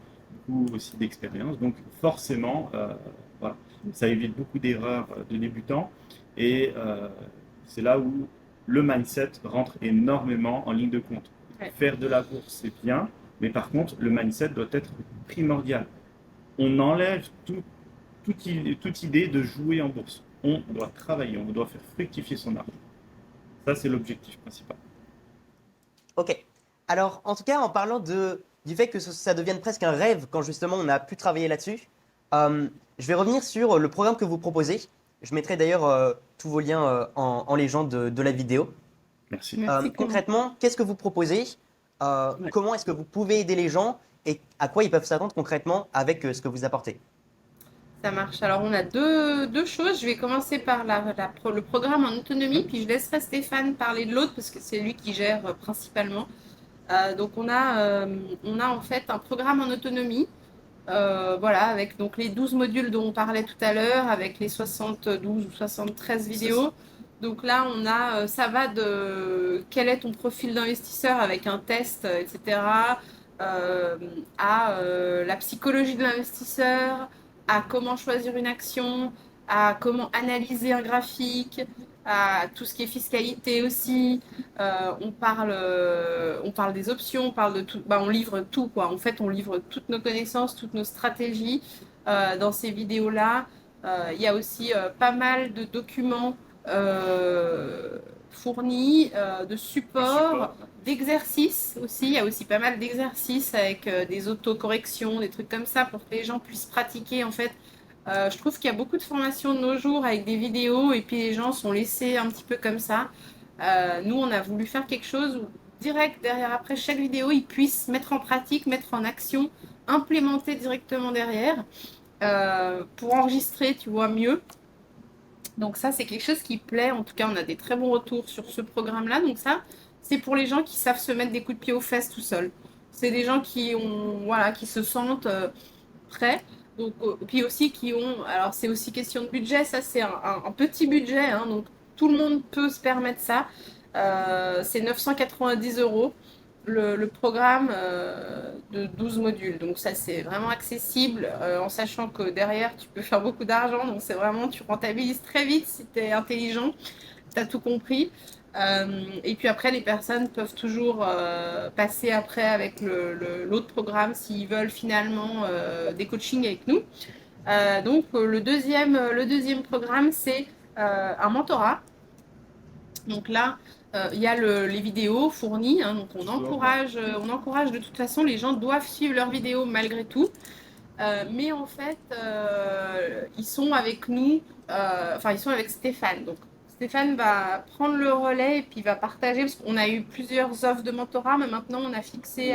beaucoup aussi d'expérience. Donc forcément, voilà, ça évite beaucoup d'erreurs de débutants et c'est là où le mindset rentre énormément en ligne de compte. Ouais. Faire de la bourse, c'est bien, mais par contre, le mindset doit être primordial. On enlève toute idée de jouer en bourse. On doit travailler, on doit faire fructifier son argent. Ça, c'est l'objectif principal. Ok. Alors en tout cas en parlant du fait que ça devienne presque un rêve quand justement on a pu travailler là-dessus, je vais revenir sur le programme que vous proposez. Je mettrai d'ailleurs tous vos liens en légende de la vidéo. Merci. Merci, Clément. Concrètement, qu'est-ce que vous proposez? Ouais. Comment est-ce que vous pouvez aider les gens et à quoi ils peuvent s'attendre concrètement avec ce que vous apportez? Ça marche. Alors, on a deux choses. Je vais commencer par le programme en autonomie, puis je laisserai Stéphane parler de l'autre parce que c'est lui qui gère principalement. Donc on a en fait un programme en autonomie, voilà, avec donc les 12 modules dont on parlait tout à l'heure, avec les 72 ou 73 vidéos. Donc là, ça va de quel est ton profil d'investisseur avec un test, etc., euh, à la psychologie de l'investisseur, à comment choisir une action, à comment analyser un graphique, à tout ce qui est fiscalité aussi. On parle des options, on parle de tout. Bah, on livre tout, quoi. En fait, on livre toutes nos connaissances, toutes nos stratégies dans ces vidéos-là. Il y a aussi pas mal de documents fournis, de supports, d'exercices aussi. Il y a aussi pas mal d'exercices avec des autocorrections, des trucs comme ça pour que les gens puissent pratiquer en fait. Je trouve qu'il y a beaucoup de formations de nos jours avec des vidéos et puis les gens sont laissés un petit peu comme ça. Nous, on a voulu faire quelque chose où direct derrière après chaque vidéo, ils puissent mettre en pratique, mettre en action, implémenter directement derrière pour enregistrer, tu vois, mieux. Donc ça, c'est quelque chose qui plaît. En tout cas, on a des très bons retours sur ce programme-là. Donc ça, c'est pour les gens qui savent se mettre des coups de pied aux fesses tout seuls. C'est des gens voilà, qui se sentent prêts. Donc, puis aussi qui ont, alors c'est aussi question de budget, ça c'est un petit budget, hein, donc tout le monde peut se permettre ça. C'est 990 euros le programme de 12 modules. Donc ça c'est vraiment accessible en sachant que derrière tu peux faire beaucoup d'argent. Donc c'est vraiment, tu rentabilises très vite si tu es intelligent, tu as tout compris. Et puis après, les personnes peuvent toujours passer après avec l'autre programme s'ils veulent finalement des coachings avec nous. Donc le deuxième programme, c'est un mentorat. Donc là, il y a les vidéos fournies. Hein, donc on encourage de toute façon, les gens doivent suivre leurs vidéos malgré tout. Mais en fait, ils sont avec nous, enfin, ils sont avec Stéphane. Donc, Stéphane va prendre le relais et puis va partager, parce qu'on a eu plusieurs offres de mentorat, mais maintenant on a fixé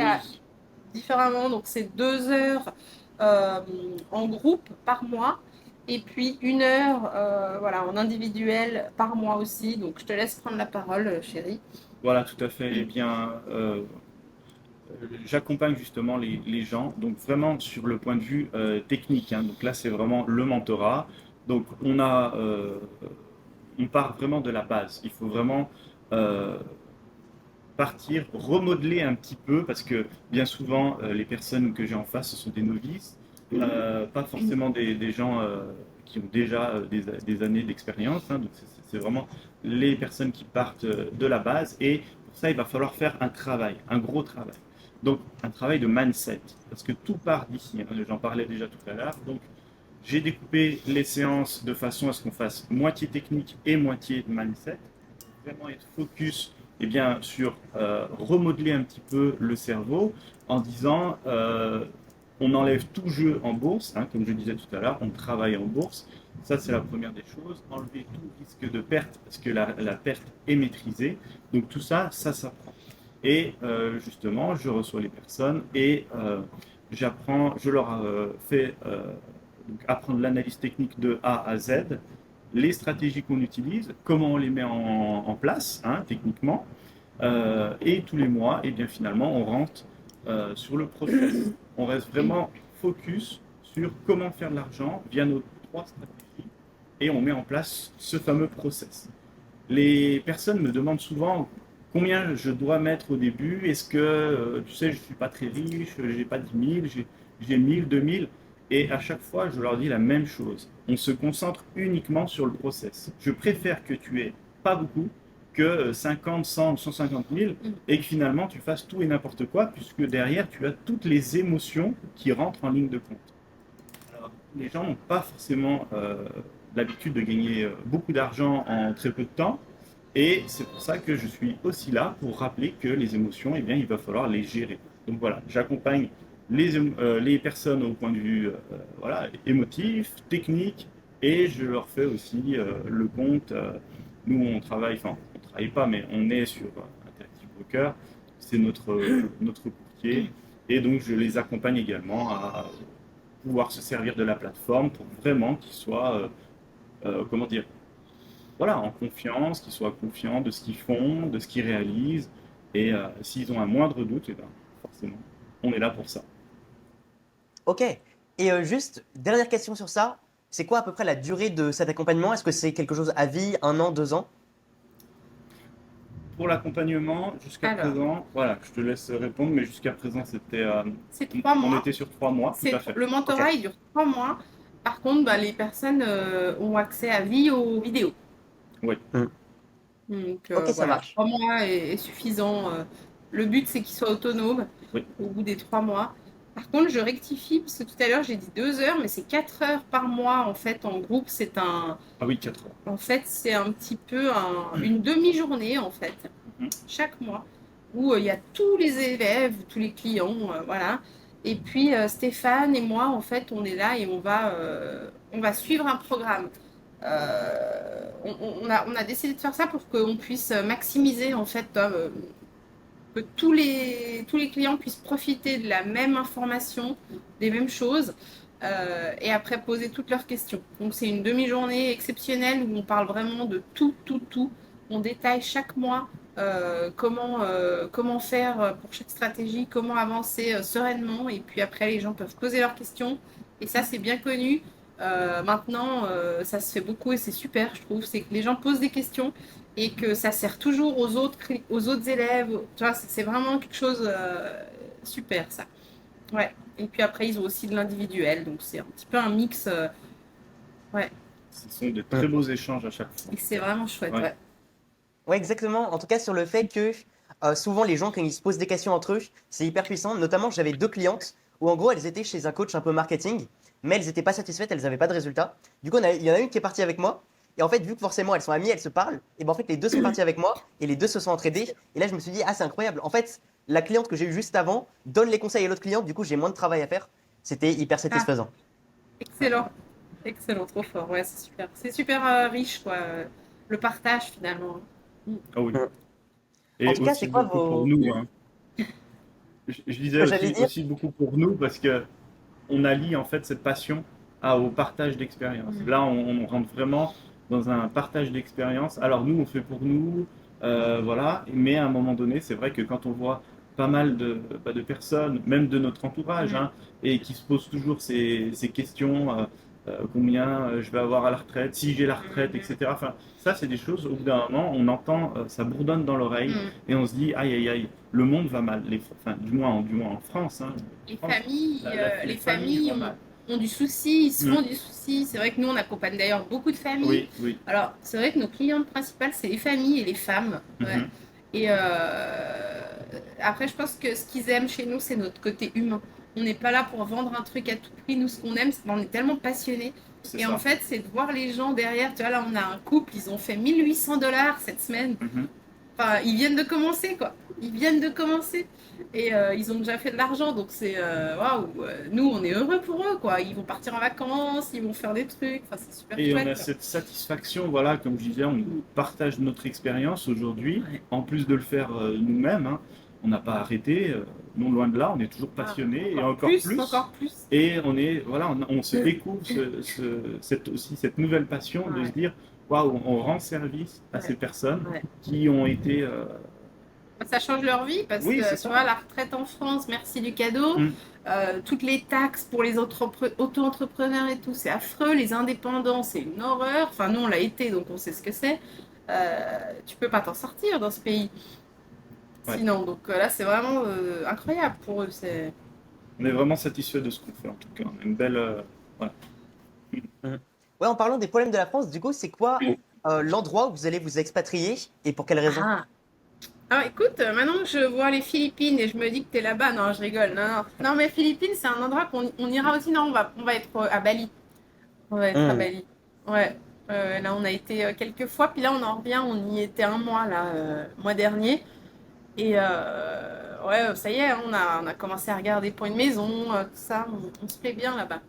différemment. Donc, c'est 2 heures euh, en groupe par mois. Et puis 1 heure voilà, en individuel par mois aussi. Donc je te laisse prendre la parole, chérie. Voilà, tout à fait. Eh bien, j'accompagne justement les gens, donc vraiment sur le point de vue technique, hein. Donc là, c'est vraiment le mentorat. Donc on part vraiment de la base. Il faut vraiment euh, partir, remodeler un petit peu, parce que bien souvent, les personnes que j'ai en face, ce sont des novices, pas forcément des gens qui ont déjà des années d'expérience, hein. Donc c'est vraiment les personnes qui partent de la base, et pour ça, il va falloir faire un travail, un gros travail. Donc, un travail de mindset, parce que tout part d'ici, hein. J'en parlais déjà tout à l'heure. Donc, j'ai découpé les séances de façon à ce qu'on fasse moitié technique et moitié mindset. Vraiment être focus sur remodeler un petit peu le cerveau en disant on enlève tout jeu en bourse, hein, comme je disais tout à l'heure, on travaille en bourse. Ça, c'est la première des choses. Enlever tout risque de perte, parce que la perte est maîtrisée. Donc tout ça, ça s'apprend. Et justement, je reçois les personnes et je leur fais donc apprendre l'analyse technique de A à Z, les stratégies qu'on utilise, comment on les met en place, hein, techniquement, et tous les mois, et bien finalement, on rentre sur le process. On reste vraiment focus sur comment faire de l'argent via nos 3 stratégies, et on met en place ce fameux process. Les personnes me demandent souvent combien je dois mettre au début. Est-ce que, tu sais, je ne suis pas très riche, j'ai pas 10 000, j'ai 1000, 2000. Et à chaque fois, je leur dis la même chose. On se concentre uniquement sur le process. Je préfère que tu aies pas beaucoup que 50, 100, 150 000 et que finalement tu fasses tout et n'importe quoi, puisque derrière tu as toutes les émotions qui rentrent en ligne de compte. Alors, les gens n'ont pas forcément l'habitude de gagner beaucoup d'argent en très peu de temps. Et c'est pour ça que je suis aussi là pour rappeler que les émotions, eh bien, il va falloir les gérer. Donc voilà, j'accompagne les personnes au point de vue voilà, émotif, technique, et je leur fais aussi le compte. Nous, on travaille, enfin, on ne travaille pas, mais on est sur Interactive Broker, c'est notre courtier, et donc je les accompagne également à pouvoir se servir de la plateforme pour vraiment qu'ils soient, comment dire, voilà, en confiance, qu'ils soient confiants de ce qu'ils font, de ce qu'ils réalisent, Et s'ils ont un moindre doute, eh ben, forcément, on est là pour ça. Ok. Et juste, dernière question sur ça. C'est quoi à peu près la durée de cet accompagnement? Est-ce que c'est quelque chose à vie, 1 an, 2 ans? Pour l'accompagnement, jusqu'à Alors, présent, voilà, je te laisse répondre, mais jusqu'à présent, c'est 3 mois. était sur 3 mois, tout à fait. Le Ok. mentorat, il dure 3 mois. Par contre, bah, les personnes ont accès à vie aux vidéos. Oui, Hmm. Donc Ok, ça voilà, marche. 3 mois est suffisant. Le but, c'est qu'ils soient autonomes oui. au bout des 3 mois. Par contre, je rectifie, parce que tout à l'heure, j'ai dit 2 heures, mais c'est 4 heures par mois, en fait, en groupe. Ah oui, 4 heures. En fait, c'est un petit peu une demi-journée, en fait, Mhm. chaque mois, où il y a tous les élèves, tous les clients, voilà. Et puis, Stéphane et moi, en fait, on est là et on va suivre un programme. On a décidé de faire ça pour qu'on puisse maximiser, en fait, que tous les clients puissent profiter de la même information, des mêmes choses, et après poser toutes leurs questions. Donc c'est une demi-journée exceptionnelle où on parle vraiment de tout, tout, tout. On détaille chaque mois comment faire pour chaque stratégie, comment avancer sereinement, et puis après les gens peuvent poser leurs questions. Et ça, c'est bien connu. Maintenant, ça se fait beaucoup et c'est super, je trouve. C'est que les gens posent des questions et que ça sert toujours aux autres élèves. Tu vois, c'est vraiment quelque chose super, ça. Ouais. Et puis après, ils ont aussi de l'individuel, donc c'est un petit peu un mix. Ouais. Ce sont de Hmm. très beaux échanges à chaque fois. Et c'est vraiment chouette, Ouais. ouais. Ouais, exactement. En tout cas, sur le fait que souvent les gens, quand ils se posent des questions entre eux, c'est hyper puissant. Notamment, j'avais 2 clientes où en gros, elles étaient chez un coach un peu marketing, mais elles n'étaient pas satisfaites, elles n'avaient pas de résultats. Du coup, il y en a une qui est partie avec moi. Et en fait, vu que forcément elles sont amies, elles se parlent, et ben en fait, les deux sont partis avec moi et les deux se sont entraidés. Et là, je me suis dit, ah, c'est incroyable. En fait, la cliente que j'ai eue juste avant donne les conseils à l'autre cliente, du coup, j'ai moins de travail à faire. C'était hyper Ah, satisfaisant. excellent. Excellent, trop fort. Ouais, c'est super. C'est super riche, quoi. Le partage, finalement. Mm. Ah oui. Mm. En Et tout cas, c'est aussi quoi beaucoup pour vos. nous, hein. Je disais J'allais dire. aussi beaucoup pour nous parce que on allie en fait cette passion au partage d'expérience. Mm. Là, on rentre vraiment dans un partage d'expérience. Alors nous, on fait pour nous, voilà. Mais à un moment donné, c'est vrai que quand on voit pas mal de personnes, même de notre entourage, Mm. hein, et qui se posent toujours ces questions, combien je vais avoir à la retraite, si j'ai la retraite, Mm. etc. Enfin, ça, c'est des choses, au bout d'un moment, on entend, ça bourdonne dans l'oreille, Mm. et on se dit, aïe, aïe, aïe, le monde va mal. Enfin, du moins en France, hein. Les En France, familles, les familles vont mal. ont du souci, ils se Mm. font du souci. C'est vrai que nous, on accompagne d'ailleurs beaucoup de familles. Oui, oui. Alors, c'est vrai que nos clientes principales, c'est les familles et les femmes. Ouais. Mhm. Et après, je pense que ce qu'ils aiment chez nous, c'est notre côté humain. On n'est pas là pour vendre un truc à tout prix. Nous, ce qu'on aime, c'est qu'on est tellement passionnés. C'est Et en ça. fait, c'est de voir les gens derrière. Tu vois, là, on a un couple, ils ont fait 1 800 $ cette semaine. Mhm. Enfin, ils viennent de commencer, quoi. Ils viennent de commencer. Et ils ont déjà fait de l'argent, donc c'est waouh. Nous, on est heureux pour eux, quoi. Ils vont partir en vacances, ils vont faire des trucs. Enfin, c'est super Et on chouette, a quoi. cette satisfaction, voilà, comme je disais, on partage notre expérience aujourd'hui, Ouais. en plus de le faire nous-mêmes, hein. On n'a pas arrêté, non loin de là, on est toujours Ah, passionné et encore encore plus, plus. encore plus. Et on est, voilà, on se découvre aussi cette nouvelle passion de se Ouais, dire, waouh, on rend service à ouais, ces personnes ouais. qui ont été, Ça change leur vie parce oui, c'est que tu ça. vois, la retraite en France, merci du cadeau. Mm. Toutes les taxes pour les auto-entrepreneurs et tout, c'est affreux. Les indépendants, c'est une horreur. Enfin, nous, on l'a été, donc on sait ce que c'est. Tu peux pas t'en sortir dans ce pays. Ouais. Sinon, donc là, c'est vraiment incroyable pour eux. C'est On est vraiment satisfait de ce qu'on fait en tout cas. On a une belle, voilà. Mm. Ouais, en parlant des problèmes de la France, du coup, c'est quoi l'endroit où vous allez vous expatrier et pour quelle raison? ah. Alors écoute, maintenant que je vois les Philippines et je me dis que t'es là-bas, non, je rigole. Non, non. Non, mais Philippines, c'est un endroit qu'on ira aussi. Non, on va être à Bali. On va être à Mm. Bali. Ouais. Là, on a été quelques fois, puis là, on en revient. On y était un mois, là, mois dernier. Et ouais, ça y est, hein, on a commencé à regarder pour une maison, tout ça. On se plaît bien là-bas.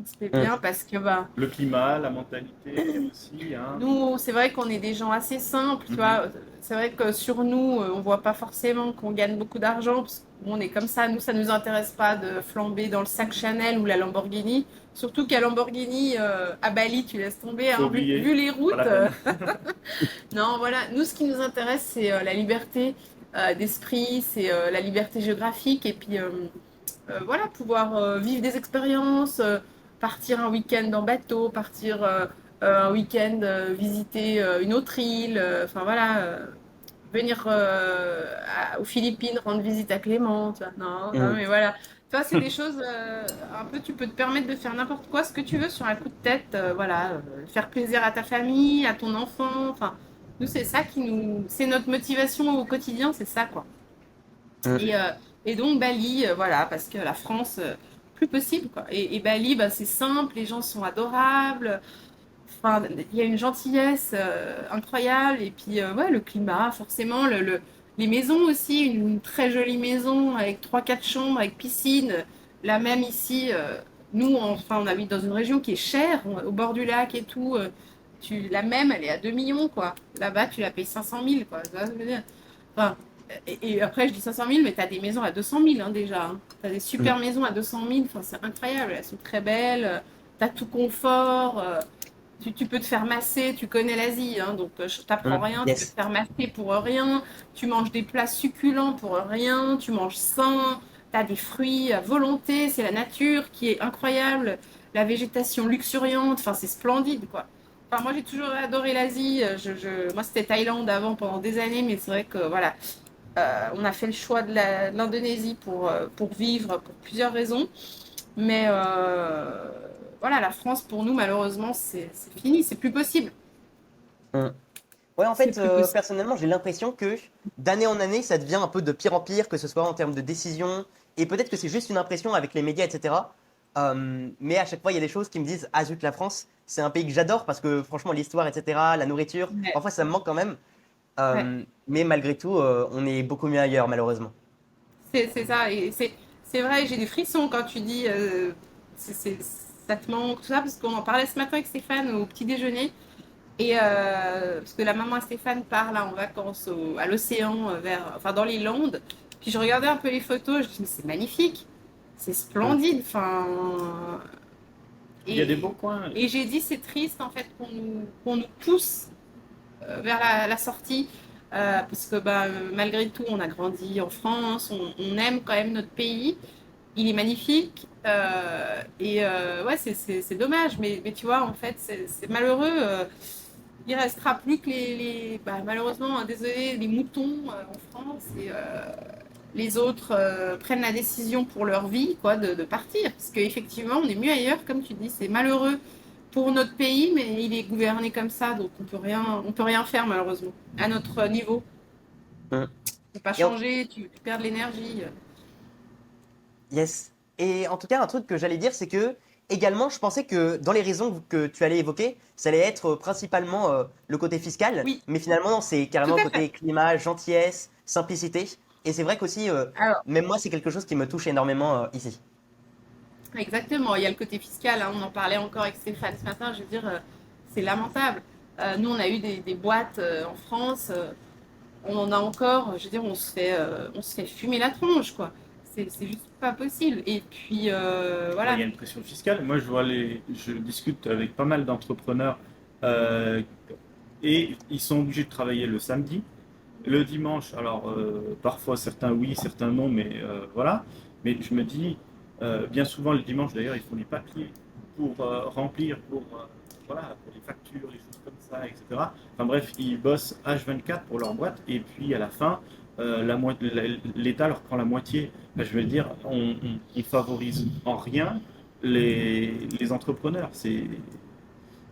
On se plaît Mm. bien parce que bah, Le climat, la mentalité aussi, hein. nous, c'est vrai qu'on est des gens assez simples, tu Mhm. vois. C'est vrai que sur nous, on voit pas forcément qu'on gagne beaucoup d'argent, parce qu'on est comme ça. Nous, ça nous intéresse pas de flamber dans le sac Chanel ou la Lamborghini. Surtout qu'à Lamborghini, à Bali, tu laisses tomber, Faut hein, oublier, vu les pas routes. la peine. Non, voilà. Nous, ce qui nous intéresse, c'est la liberté. d'esprit, c'est la liberté géographique et puis voilà, pouvoir vivre des expériences, partir un week-end en bateau, partir un week-end visiter une autre île, enfin voilà, venir aux Philippines rendre visite à Clément, tu vois. Non, non, Mm. mais voilà. Tu vois, c'est des choses, un peu, tu peux te permettre de faire n'importe quoi, ce que tu veux sur un coup de tête, voilà, faire plaisir à ta famille, à ton enfant, enfin, nous, c'est ça qui nous, c'est notre motivation au quotidien, c'est ça, quoi. Mm. Et, euh, et donc Bali, voilà, parce que la France, plus possible, quoi. Et Bali, bah, c'est simple, les gens sont adorables, enfin, il y a une gentillesse incroyable, et puis ouais, le climat, forcément, les maisons aussi, une très jolie maison avec trois quatre chambres, avec piscine, la même ici, nous, enfin, on habite dans une région qui est chère, au bord du lac et tout, la même, elle est à 2 millions, quoi. Là-bas, tu la payes 500 000, quoi. Tu vois ce que je veux dire. Enfin, et après, je dis 500 000, mais tu as des maisons à 200 000 hein, déjà. Hein. Tu as des Mm. super maisons à 200 000. Enfin, c'est incroyable. Elles sont très belles. Tu as tout confort. Tu peux te faire masser. Tu connais l'Asie. Hein, donc, je t'apprends Mm. rien. Tu peux te Yes. faire masser pour rien. Tu manges des plats succulents pour rien. Tu manges sain. Tu as des fruits à volonté. C'est la nature qui est incroyable. La végétation luxuriante. Enfin, c'est splendide, quoi. Enfin, moi, j'ai toujours adoré l'Asie. Moi, c'était Thaïlande avant pendant des années, mais c'est vrai que voilà, on a fait le choix de l'Indonésie pour vivre pour plusieurs raisons. Mais voilà, la France, pour nous, malheureusement, c'est fini, c'est plus possible. Mm. Ouais, en C'est fait, plus possible. personnellement, j'ai l'impression que d'année en année, ça devient un peu de pire en pire, que ce soit en termes de décision, et peut-être que c'est juste une impression avec les médias, etc. Mais à chaque fois, il y a des choses qui me disent, ah zut, la France, c'est un pays que j'adore parce que franchement, l'histoire, etc., la nourriture, Ouais, parfois ça me manque quand même. ouais. Mais malgré tout, on est beaucoup mieux ailleurs, malheureusement. C'est ça. Et c'est vrai, j'ai des frissons quand tu dis ça te manque, tout ça, parce qu'on en parlait ce matin avec Stéphane au petit déjeuner. Et parce que la maman à Stéphane part là en vacances à l'océan, enfin dans les Landes. Puis je regardais un peu les photos, je me dis mais c'est magnifique, c'est Mm. splendide. Enfin, Il y a des beaux et, coins. et j'ai dit c'est triste en fait qu'on nous pousse vers la sortie. Parce que bah, malgré tout, on a grandi en France, on aime quand même notre pays, il est magnifique. Ouais, c'est dommage, mais tu vois, en fait, c'est malheureux. Il restera plus que bah, malheureusement, hein, désolé, les moutons en France et les autres prennent la décision pour leur vie, quoi, de partir. Parce qu'effectivement, on est mieux ailleurs, comme tu dis, c'est malheureux pour notre pays, mais il est gouverné comme ça, donc on peut rien faire malheureusement à notre niveau. Mm. Tu peux pas Et en, changer, tu perds de l'énergie. yes. Et en tout cas, un truc que j'allais dire, c'est que également, je pensais que dans les raisons que tu allais évoquer, ça allait être principalement le côté fiscal, Oui, mais finalement, non, c'est tout carrément le à fait. côté climat, gentillesse, simplicité. Et c'est vrai qu'aussi, Alors, même moi, c'est quelque chose qui me touche énormément ici. exactement, il y a le côté fiscal, hein, on en parlait encore avec Stéphane ce matin, je veux dire, c'est lamentable. Nous, on a eu des boîtes en France, on en a encore, je veux dire, on se fait fumer la tronche, quoi. C'est juste pas possible. Et puis, Bah, il voilà. y a une pression fiscale. Moi, je discute avec pas mal d'entrepreneurs euh, et ils sont obligés de travailler le samedi. Le dimanche, alors parfois certains oui, certains non, mais voilà. Mais je me dis, bien souvent le dimanche d'ailleurs, ils font les papiers pour remplir, voilà, pour les factures, les choses comme ça, etc. Enfin bref, ils bossent H24 pour leur boîte et puis à la fin, l'État leur prend la moitié. Enfin, je veux dire, on favorise en rien les entrepreneurs.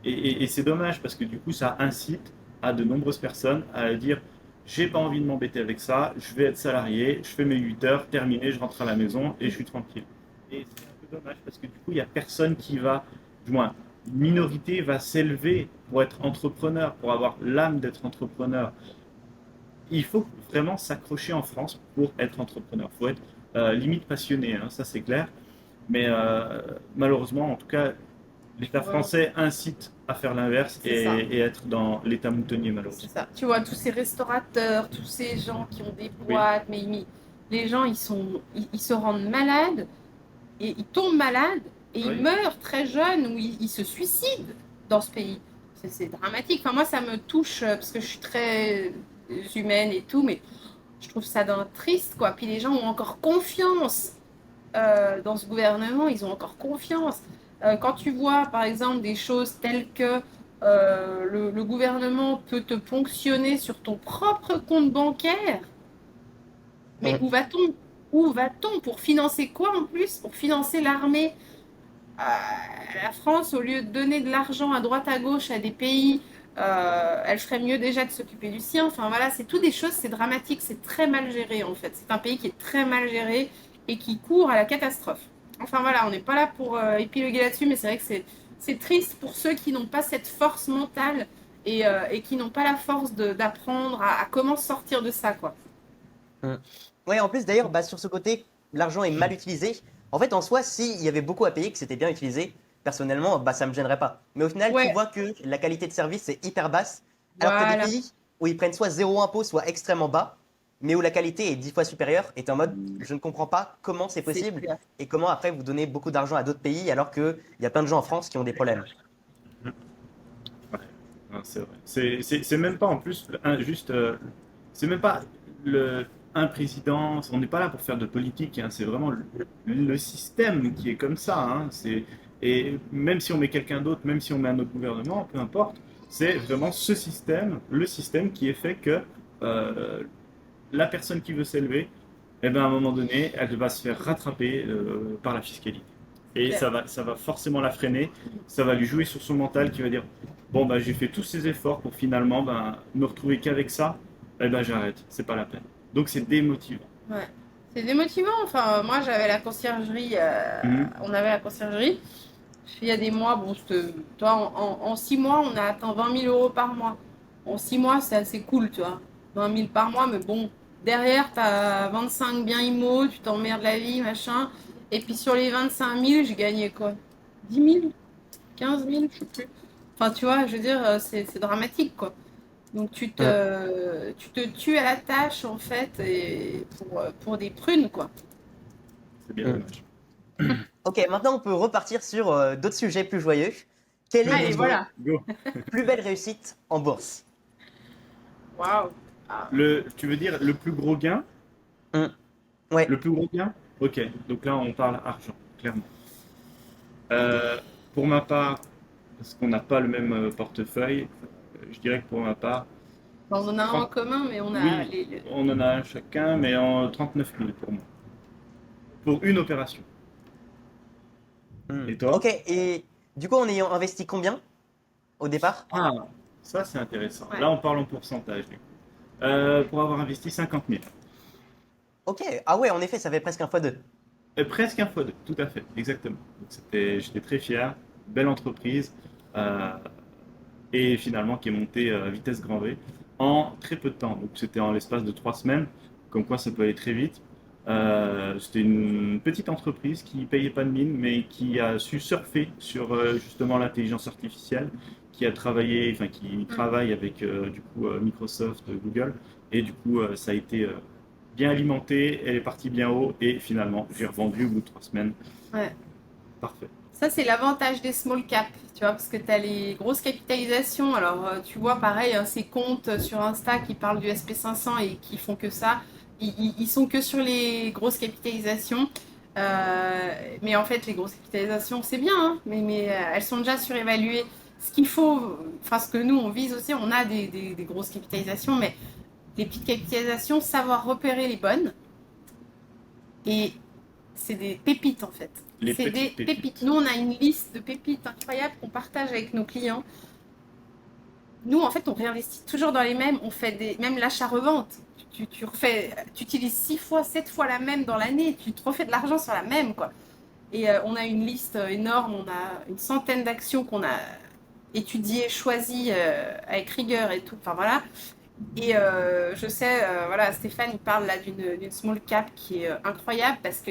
Et c'est dommage parce que du coup, ça incite à de nombreuses personnes à dire j'ai pas envie de m'embêter avec ça, je vais être salarié, je fais mes 8 heures, terminé, je rentre à la maison et je suis tranquille. Et c'est un peu dommage parce que du coup, il n'y a personne qui va, du moins, une minorité va s'élever pour être entrepreneur, pour avoir l'âme d'être entrepreneur. Il faut vraiment s'accrocher en France pour être entrepreneur. Il faut être limite passionné, hein, ça c'est clair. Mais malheureusement, en tout cas, l'État français incite à faire l'inverse C'est ça. et être dans l'État moutonnier, C'est malheureusement. ça. Tu vois, tous ces restaurateurs, tous ces gens qui ont des Oui, boîtes, les gens, ils se rendent malades et ils tombent malades et ils oui. meurent très jeunes ou ils se suicident dans ce pays. C'est dramatique. Enfin, moi, ça me touche parce que je suis très humaine et tout, mais Je trouve ça triste, quoi. Puis les gens ont encore confiance dans ce gouvernement, ils ont encore confiance. Quand tu vois, par exemple, des choses telles que le gouvernement peut te ponctionner sur ton propre compte bancaire, mais Mm. où va-t-on? Où va-t-on pour financer quoi en plus? Pour financer l'armée? La France, au lieu de donner de l'argent à droite à gauche à des pays, elle ferait mieux déjà de s'occuper du sien. Enfin voilà, c'est tout des choses, c'est dramatique, c'est très mal géré en fait. C'est un pays qui est très mal géré et qui court à la catastrophe. Enfin voilà, on n'est pas là pour épiloguer là-dessus, mais c'est vrai que c'est triste pour ceux qui n'ont pas cette force mentale et qui n'ont pas la force d'apprendre à comment sortir de ça, quoi. Mm. Ouais, en plus d'ailleurs, bah, sur ce côté, l'argent est mal utilisé. En fait, en soi, s'il y avait beaucoup à payer, que c'était bien utilisé, personnellement, bah, ça me gênerait pas. Mais au final, tu Ouais, vois que la qualité de service est hyper basse, alors que tu as des voilà, pays où ils prennent soit zéro impôt, soit extrêmement bas, mais où la qualité est 10 fois supérieure, et t'es en mode, je ne comprends pas comment c'est c'est possible, clair. et comment après vous donnez beaucoup d'argent à d'autres pays, alors qu'il y a plein de gens en France qui ont des problèmes. Ouais, non, c'est vrai. C'est même pas en plus juste. C'est même pas un président. On n'est pas là pour faire de politique, hein, c'est vraiment le système qui est comme ça, hein, et même si on met quelqu'un d'autre, même si on met un autre gouvernement, peu importe, c'est vraiment ce système, le système qui est fait que euh, la personne qui veut s'élever, eh ben, à un moment donné, elle va se faire rattraper par la fiscalité. Et ça va forcément la freiner, ça va lui jouer sur son mental qui va dire, bon, bah, j'ai fait tous ces efforts pour finalement ben, me retrouver qu'avec ça, eh ben, j'arrête, c'est pas la peine. Donc c'est démotivant. Ouais. C'est démotivant. Enfin, moi, j'avais la conciergerie. Mhm. On avait la conciergerie. Il y a des mois, bon, toi, en 6 mois, on a atteint 20 000 € par mois. En 6 mois, c'est assez cool, tu vois. 20 000 par mois, mais bon, derrière, t'as 25 biens immo, tu t'emmerdes la vie, machin. Et puis sur les 25 000, j'ai gagné quoi? 10 000? 15 000? Je sais plus. Enfin, tu vois, je veux dire, c'est dramatique, quoi. Donc Mm. tu te tues à la tâche en fait et pour des prunes quoi. C'est bien Mm. dommage. Ok, maintenant on peut repartir sur d'autres sujets plus joyeux. Quelle est Allez votre voilà. Go. plus belle réussite en bourse? Waouh. Ah, Tu veux dire le plus gros gain? Mm. Ouais. Le plus gros gain? Ok, donc là on parle argent, clairement. Euh, pour ma part, parce qu'on n'a pas le même portefeuille, je dirais que pour ma part, on en a un en 30 commun mais on a oui, on en a un chacun, mais en 39 000 pour moi. Pour une opération. Mm. Et toi? Ok, et du coup en ayant investi combien au départ? Ah, ça c'est intéressant. ouais. Là on parle en pourcentage du coup. Pour avoir investi 50 000. Ok, ah ouais, en effet, ça fait presque un fois deux. Presque un fois deux, tout à fait, exactement. Donc j'étais très fier, belle entreprise, euh, et finalement qui est montée à vitesse grand V en très peu de temps. Donc c'était en l'espace de 3 semaines, comme quoi ça peut aller très vite. C'était une petite entreprise qui payait pas de mine, mais qui a su surfer sur justement l'intelligence artificielle, qui a travaillé, enfin qui Mm. travaille avec du coup Microsoft, Google, et du coup ça a été bien alimenté, elle est partie bien haut, et finalement j'ai revendu au bout de 3 semaines. Ouais. Parfait. Ça c'est l'avantage des small caps, tu vois, parce que tu as les grosses capitalisations. Alors tu vois pareil, hein, ces comptes sur Insta qui parlent du SP 500 et qui font que ça, ils sont que sur les grosses capitalisations. Mais en fait, les grosses capitalisations, c'est bien, hein, mais elles sont déjà surévaluées. Ce qu'il faut, enfin ce que nous on vise aussi, on a des grosses capitalisations, mais les petites capitalisations, savoir repérer les bonnes. Et c'est des pépites en fait. Les C'est des petites pépites. pépites. Nous, on a une liste de pépites incroyables qu'on partage avec nos clients. Nous, en fait, on réinvestit toujours dans les mêmes. On fait même l'achat-revente. Tu utilises 6 fois, 7 fois la même dans l'année. Tu te refais de l'argent sur la même, quoi. Et on a une liste énorme. On a une centaine d'actions qu'on a étudiées, choisies avec rigueur et tout. Enfin, voilà. Et je sais, voilà, Stéphane, il parle là d'une small cap qui est incroyable parce que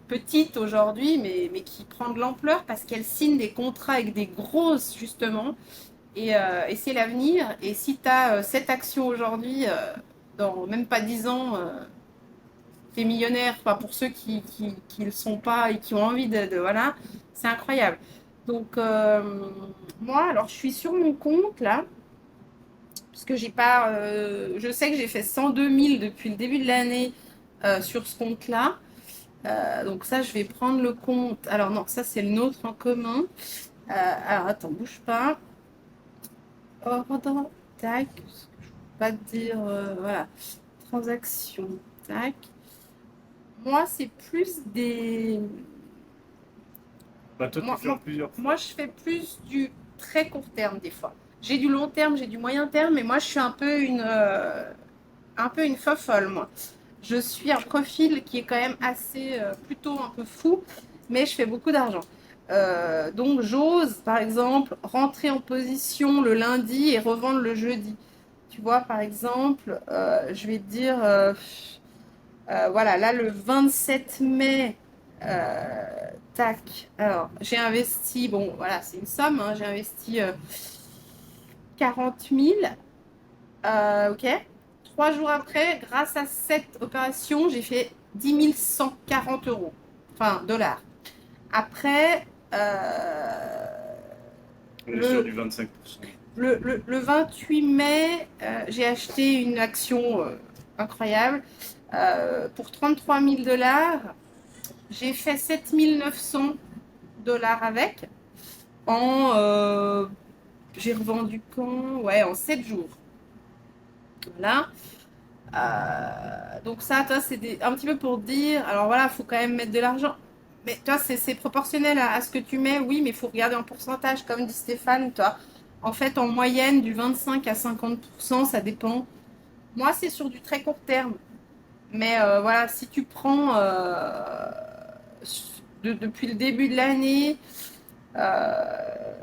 petite aujourd'hui, mais qui prend de l'ampleur parce qu'elle signe des contrats avec des grosses, justement, et c'est l'avenir. Et si tu as cette action aujourd'hui, dans même pas 10 ans, tu es millionnaire, enfin, pour ceux qui ne le sont pas et qui ont envie voilà, c'est incroyable. Donc, moi, alors, je suis sur mon compte là. Parce que j'ai pas, je sais que j'ai fait 102 000 depuis le début de l'année sur ce compte-là. Donc ça, je vais prendre le compte. Alors non, ça c'est le nôtre en commun. Alors attends, bouge pas. Ordre, tac. Je vais pas te dire, voilà. Transaction, tac. Moi, c'est plus des. Bah, toi, tu Moi, fais en moi, plusieurs fois. moi, je fais plus du très court terme des fois. J'ai du long terme, j'ai du moyen terme, mais moi, je suis un peu une fofolle, moi. Je suis un profil qui est quand même assez, plutôt un peu fou, mais je fais beaucoup d'argent. Donc, j'ose, par exemple, rentrer en position le lundi et revendre le jeudi. Tu vois, par exemple, je vais te dire, voilà, là, le 27 mai, tac, alors, j'ai investi, bon, voilà, c'est une somme, hein, j'ai investi 40 000, ok. 3 jours après, grâce à cette opération, j'ai fait 10 140 euros, enfin, dollars. Après, On est sur le, du 25%. le 28 mai, j'ai acheté une action incroyable pour 33 000 dollars. J'ai fait 7 900 dollars avec. En, j'ai revendu quand? Ouais, en 7 jours. Voilà. Donc ça, toi, c'est un petit peu pour dire. Alors voilà, il faut quand même mettre de l'argent. Mais toi, c'est proportionnel à ce que tu mets, oui, mais il faut regarder en pourcentage, comme dit Stéphane, toi. En fait, en moyenne, du 25 à 50%, ça dépend. Moi, c'est sur du très court terme. Mais voilà, si tu prends depuis le début de l'année, euh,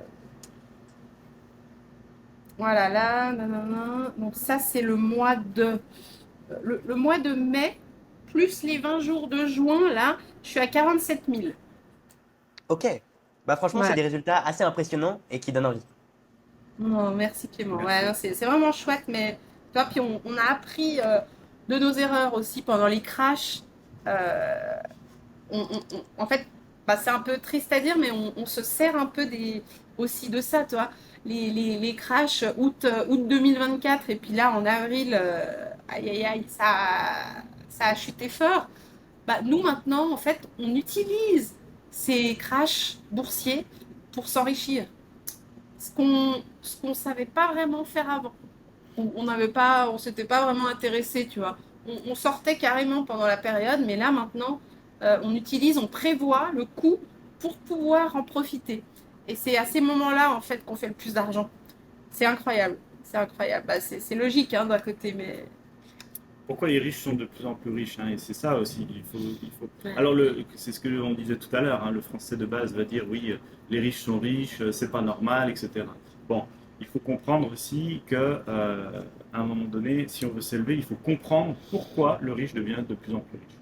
voilà, là, nanana. Donc ça, c'est le mois le mois de mai, plus les 20 jours de juin, là, je suis à 47 000. Ok. Bah franchement, c'est Ouais. des résultats assez impressionnants et qui donnent envie. Non, merci Clément. Ouais, Merci. non, c'est vraiment chouette, mais toi, puis on a appris de nos erreurs aussi pendant les crashs. Euh, en fait, bah, c'est un peu triste à dire, mais on se sert un peu aussi de ça, toi. Les crashs août 2024, et puis là, en avril, aïe aïe aïe, ça a chuté fort. Bah, nous, maintenant, en fait, on utilise ces crashs boursiers pour s'enrichir. Ce qu'on savait pas vraiment faire avant. On n'avait pas, on s'était pas vraiment intéressé, tu vois. On sortait carrément pendant la période, mais là maintenant, on prévoit le coût pour pouvoir en profiter. Et c'est à ces moments-là, en fait, qu'on fait le plus d'argent. C'est incroyable. C'est incroyable. Bah, c'est logique, hein, d'un côté, mais. Pourquoi les riches sont de plus en plus riches, hein, et c'est ça aussi. Il faut. Ouais. Alors, c'est ce que on disait tout à l'heure, hein, le français de base va dire oui, les riches sont riches, c'est pas normal, etc. Bon, il faut comprendre aussi que, à un moment donné, si on veut s'élever, il faut comprendre pourquoi le riche devient de plus en plus riche.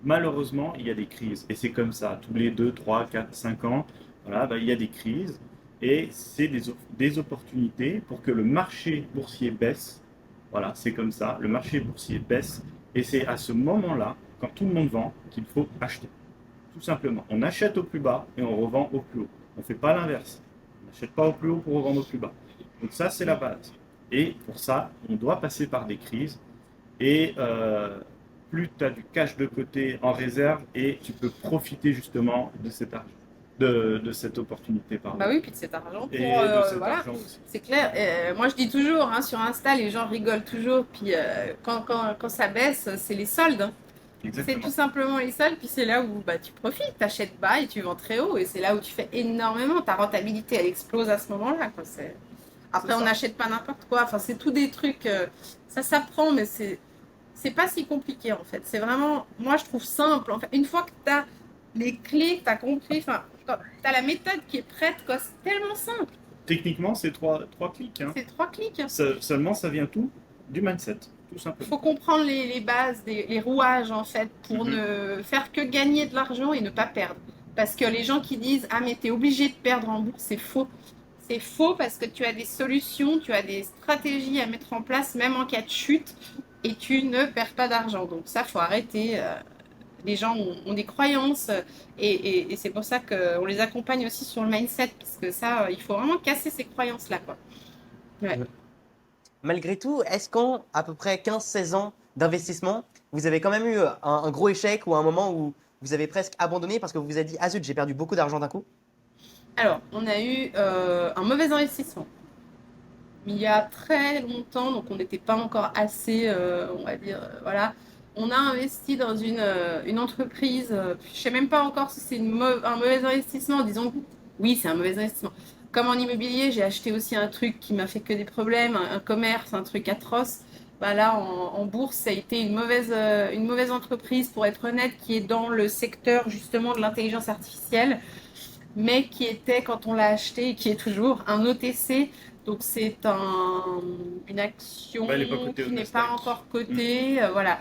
Malheureusement, il y a des crises, et c'est comme ça, tous les 2, 3, 4, 5 ans, voilà, il y a des crises, et c'est des opportunités pour que le marché boursier baisse. Voilà, c'est comme ça. Le marché boursier baisse et c'est à ce moment-là, quand tout le monde vend, qu'il faut acheter. Tout simplement. On achète au plus bas et on revend au plus haut. On ne fait pas l'inverse. On n'achète pas au plus haut pour revendre au plus bas. Donc ça, c'est la base. Et pour ça, on doit passer par des crises. Et plus tu as du cash de côté en réserve et tu peux profiter justement de cet argent, de cette opportunité, Bah pardon. oui, puis de cet argent pour. Et de cet Voilà, argent aussi. c'est clair. Moi, je dis toujours, hein, sur Insta, les gens rigolent toujours. Puis quand ça baisse, c'est les soldes, hein. C'est Exactement. tout simplement les soldes, puis c'est là où bah, tu profites, tu achètes bas et tu vends très haut, et c'est là où tu fais énormément. Ta rentabilité, elle explose à ce moment-là, quoi. C'est Après, on ça. n'achète pas n'importe quoi, enfin, c'est tout des trucs, ça s'apprend, mais c'est pas si compliqué en fait. C'est vraiment, moi je trouve simple. En fait, une fois que tu as les clés, que tu as compris, enfin, tu as la méthode qui est prête, quoi. C'est tellement simple. Techniquement, c'est trois clics, hein. C'est 3 clics. Seulement, ça vient tout du mindset, tout Il simplement. faut comprendre les bases, les rouages en fait, pour Mhm. ne faire que gagner de l'argent et ne pas perdre. Parce que les gens qui disent ah mais t'es obligé de perdre en bourse, c'est faux. C'est faux parce que tu as des solutions, tu as des stratégies à mettre en place même en cas de chute et tu ne perds pas d'argent. Donc ça, faut arrêter. Les gens ont des croyances et c'est pour ça qu'on les accompagne aussi sur le mindset parce que ça, il faut vraiment casser ces croyances-là, quoi. Ouais. Malgré tout, est-ce qu'en à peu près 15-16 ans d'investissement, vous avez quand même eu un gros échec ou un moment où vous avez presque abandonné parce que vous vous êtes dit, ah zut, j'ai perdu beaucoup d'argent d'un coup? Alors, on a eu un mauvais investissement. Il y a très longtemps, donc on n'était pas encore assez, on va dire, voilà. On a investi dans une entreprise, je ne sais même pas encore si c'est un mauvais investissement, disons que oui, c'est un mauvais investissement. Comme en immobilier, j'ai acheté aussi un truc qui m'a fait que des problèmes, un commerce, un truc atroce. Bah là, en bourse, ça a été une mauvaise entreprise, pour être honnête, qui est dans le secteur justement de l'intelligence artificielle, mais qui était, quand on l'a acheté, et qui est toujours un OTC. Donc c'est une action Ouais, elle n'est pas cotée au qui n'est pas Nasdaq. encore Mm. cotée. Voilà.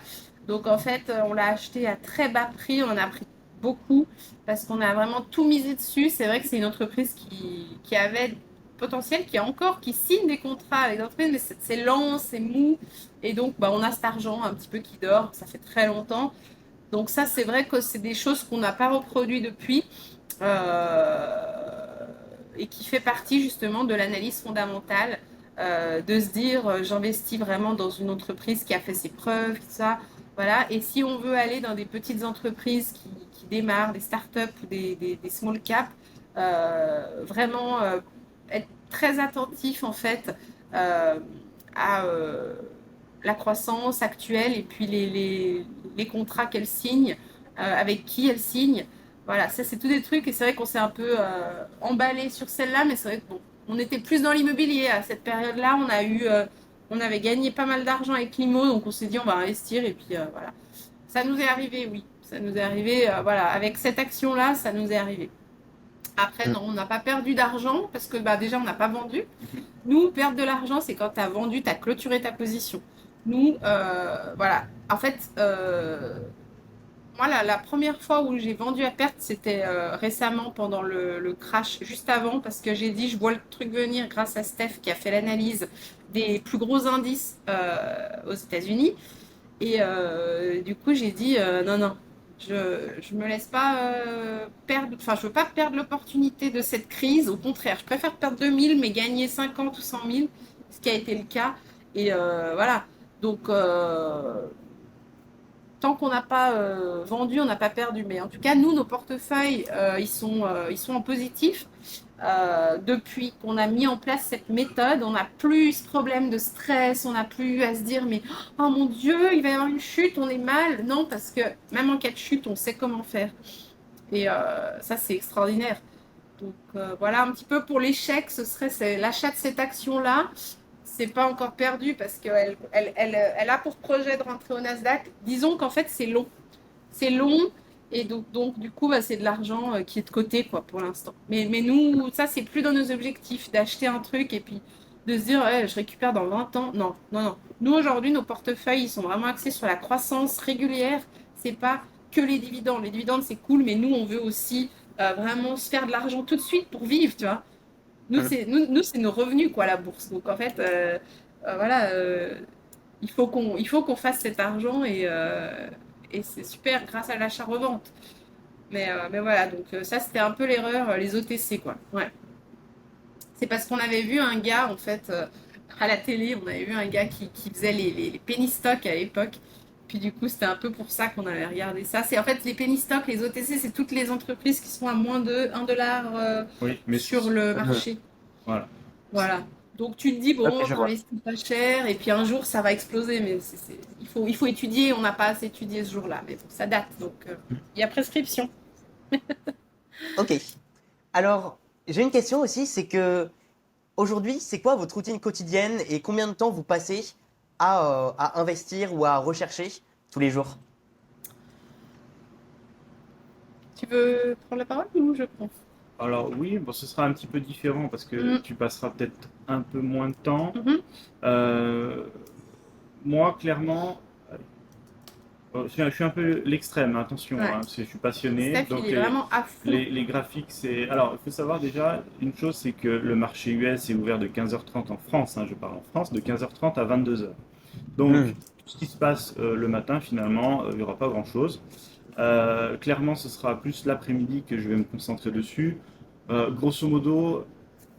Donc en fait, on l'a acheté à très bas prix. On en a pris beaucoup parce qu'on a vraiment tout misé dessus. C'est vrai que c'est une entreprise qui avait potentiel, qui signe des contrats avec des entreprises, mais c'est lent, c'est mou. Et donc, bah, on a cet argent un petit peu qui dort. Ça fait très longtemps. Donc ça, c'est vrai que c'est des choses qu'on n'a pas reproduit depuis, et qui fait partie justement de l'analyse fondamentale, de se dire, j'investis vraiment dans une entreprise qui a fait ses preuves, tout ça. Voilà. Et si on veut aller dans des petites entreprises qui démarrent, des startups ou des small caps, vraiment être très attentif en fait, à la croissance actuelle et puis les contrats qu'elle signe, avec qui elle signe. Voilà, ça c'est tous des trucs, et c'est vrai qu'on s'est un peu emballé sur celle-là, mais c'est vrai que bon, on était plus dans l'immobilier à cette période-là. On avait gagné pas mal d'argent avec l'IMO, donc on s'est dit on va investir, et puis voilà. Ça nous est arrivé, oui. Ça nous est arrivé, voilà, avec cette action-là, ça nous est arrivé. Après, Hmm. non, on n'a pas perdu d'argent parce que bah, déjà, on n'a pas vendu. Nous, perdre de l'argent, c'est quand tu as vendu, tu as clôturé ta position. Nous, voilà. En fait, moi, la première fois où j'ai vendu à perte, c'était récemment pendant le crash, juste avant, parce que j'ai dit, je vois le truc venir grâce à Steph qui a fait l'analyse des plus gros indices aux États-Unis. Et du coup, j'ai dit, non, non, je me laisse pas perdre, enfin, je veux pas perdre l'opportunité de cette crise. Au contraire, je préfère perdre 2000, mais gagner 50 ou 100 000, ce qui a été le cas. Et voilà. Donc, tant qu'on n'a pas vendu, on n'a pas perdu. Mais en tout cas, nous, nos portefeuilles, ils sont en positif. Depuis qu'on a mis en place cette méthode, on n'a plus ce problème de stress, on n'a plus à se dire mais oh mon Dieu, il va y avoir une chute, on est mal. Non, parce que même en cas de chute, on sait comment faire. Et ça, c'est extraordinaire. Donc voilà un petit peu pour l'échec, c'est l'achat de cette action-là. C'est pas encore perdu parce qu'elle a pour projet de rentrer au Nasdaq. Disons qu'en fait, c'est long. C'est long, et donc du coup, bah, c'est de l'argent qui est de côté, quoi, pour l'instant. Mais nous, ça, c'est plus dans nos objectifs d'acheter un truc et puis de se dire, ouais, je récupère dans 20 ans. Non, non, non. Nous, aujourd'hui, nos portefeuilles, ils sont vraiment axés sur la croissance régulière. C'est pas que les dividendes. Les dividendes, c'est cool, mais nous, on veut aussi vraiment se faire de l'argent tout de suite pour vivre, tu vois. Hmm. Nous, c'est nos revenus, quoi, la bourse. Donc, en fait, voilà, il faut qu'on fasse cet argent, et c'est super grâce à l'achat-revente. Mais voilà, donc ça, c'était un peu l'erreur, les OTC, quoi. Ouais. C'est parce qu'on avait vu un gars, en fait, à la télé, on avait vu un gars qui faisait les penny stocks à l'époque. Puis du coup, c'était un peu pour ça qu'on avait regardé ça. C'est en fait les penny stocks, les OTC, c'est toutes les entreprises qui sont à moins de 1 dollar Oui, mais sur le Mhm. marché. voilà. Voilà. Donc tu te dis, Ok, bon, je vois. t'investis pas cher, et puis un jour ça va exploser, mais il faut étudier, on n'a pas assez étudié ce jour-là, mais bon, ça date, donc il y a prescription. Ok. Alors, j'ai une question aussi, c'est que aujourd'hui, c'est quoi votre routine quotidienne et combien de temps vous passez à investir ou à rechercher tous les jours? Tu veux prendre la parole ou je prends? Alors oui, bon, ce sera un petit peu différent parce que Mhm, tu passeras peut-être un peu moins de temps. mhm. Euh, Moi, clairement, je suis un peu l'extrême, attention, hein, Ouais. parce que je suis passionné. Steph, il Donc est vraiment à fond. les graphiques, c'est... Alors, il faut savoir déjà, une chose, c'est que le marché US est ouvert de 15h30 en France, hein, je parle en France, de 15h30 à 22h. Donc, Hmm. tout ce qui se passe le matin, finalement, il n'y aura pas grand-chose. Clairement, ce sera plus l'après-midi que je vais me concentrer dessus. Grosso modo,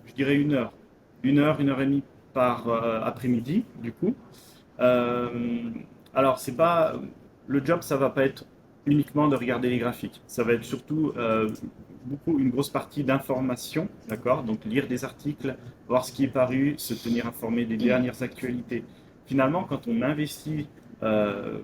je dirais 1 heure. 1 heure, 1 heure et demie par après-midi, du coup. Euh, alors, c'est pas le job, ça va pas être uniquement de regarder les graphiques. Ça va être surtout une grosse partie d'information, d'accord? Donc, lire des articles, voir ce qui est paru, se tenir informé des dernières actualités. Finalement, quand on investit, euh,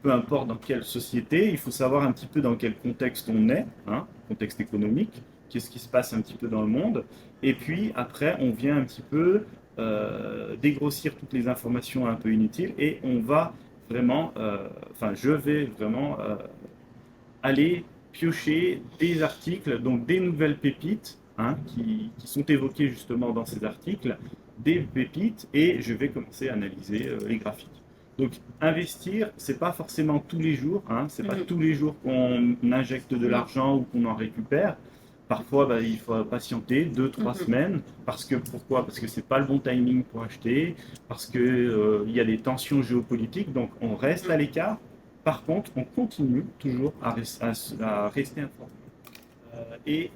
peu importe dans quelle société, il faut savoir un petit peu dans quel contexte on est, hein, contexte économique, qu'est-ce qui se passe un petit peu dans le monde. Et puis, après, on vient un petit peu dégrossir toutes les informations un peu inutiles et on va vraiment, enfin je vais vraiment aller piocher des articles, donc des nouvelles pépites hein, qui sont évoquées justement dans ces articles, des pépites et je vais commencer à analyser les graphiques. Donc investir, c'est pas forcément tous les jours, hein, c'est pas tous les jours qu'on injecte de l'argent ou qu'on en récupère. Parfois, bah, il faut patienter 2-3 semaines. Parce que pourquoi? Parce que c'est pas le bon timing pour acheter, parce que il y a des tensions géopolitiques, donc on reste à l'écart. Par contre, on continue toujours à rester informé. Et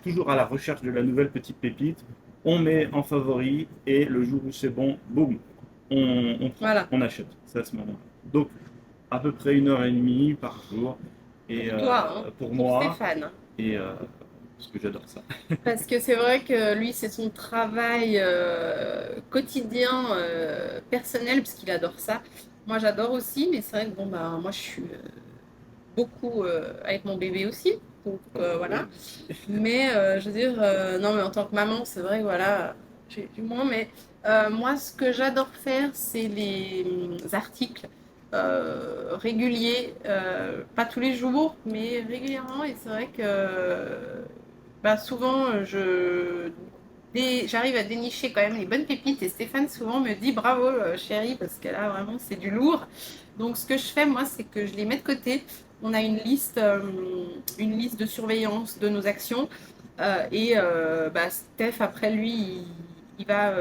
toujours à la recherche de la nouvelle petite pépite, on met en favori et le jour où c'est bon, boum, prend, Voilà. on achète. C'est à ce moment-là. Donc, à peu près 1 heure et demie par jour. Et Pour toi, hein, pour pour moi, Stéphane. et parce que j'adore ça. Parce que c'est vrai que lui, c'est son travail quotidien, personnel, parce qu'il adore ça. Moi, j'adore aussi, mais c'est vrai que bon, bah, moi, je suis beaucoup avec mon bébé aussi. Donc voilà. Mais je veux dire, non, mais en tant que maman, c'est vrai que voilà, j'ai du moins. Mais moi, ce que j'adore faire, c'est les articles réguliers, pas tous les jours, mais régulièrement. Et c'est vrai que bah, souvent, j'arrive à dénicher quand même les bonnes pépites. Et Stéphane souvent me dit bravo, chérie, parce que là, vraiment, c'est du lourd. Donc, ce que je fais, moi, c'est que je les mets de côté. On a une liste de surveillance de nos actions. Bah, Steph, après lui, il va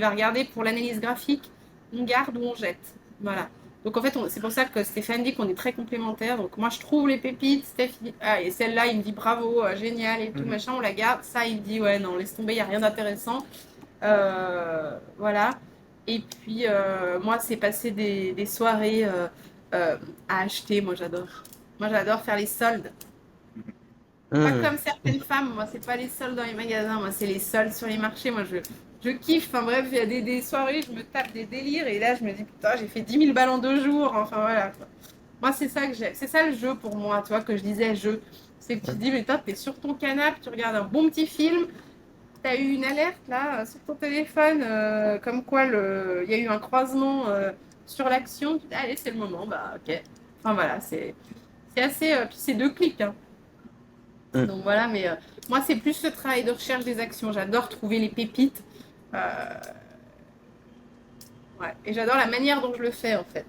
regarder pour l'analyse graphique. On garde ou on jette. Voilà. Donc en fait, c'est pour ça que Stéphane dit qu'on est très complémentaires. Donc moi, je trouve les pépites. Steph, il dit, ah, et celle-là, il me dit bravo, génial et tout, machin, on la garde. Ça, il me dit, ouais, non, laisse tomber, il n'y a rien d'intéressant. Voilà. Et puis, moi, c'est passer des soirées à acheter. Moi, j'adore. Moi, j'adore faire les soldes. Pas comme certaines femmes, moi, c'est pas les soldes dans les magasins, moi, c'est les soldes sur les marchés. Moi, je kiffe. Enfin, bref, il y a des soirées, je me tape des délires et là, je me dis, putain, j'ai fait 10 000 balles en 2 jours. Enfin, voilà. Moi, c'est ça que j'aime. C'est ça le jeu pour moi, tu vois, que je disais jeu. C'est que tu te dis, mais toi, t'es sur ton canapé, tu regardes un bon petit film, t'as eu une alerte là sur ton téléphone, comme quoi il y a eu un croisement sur l'action. Tu dis, allez, c'est le moment, bah, ok. Enfin, voilà, c'est assez. Puis c'est 2 clics, hein. Donc voilà, mais moi, c'est plus ce travail de recherche des actions. J'adore trouver les pépites. Euh, ouais. Et j'adore la manière dont je le fais, en fait.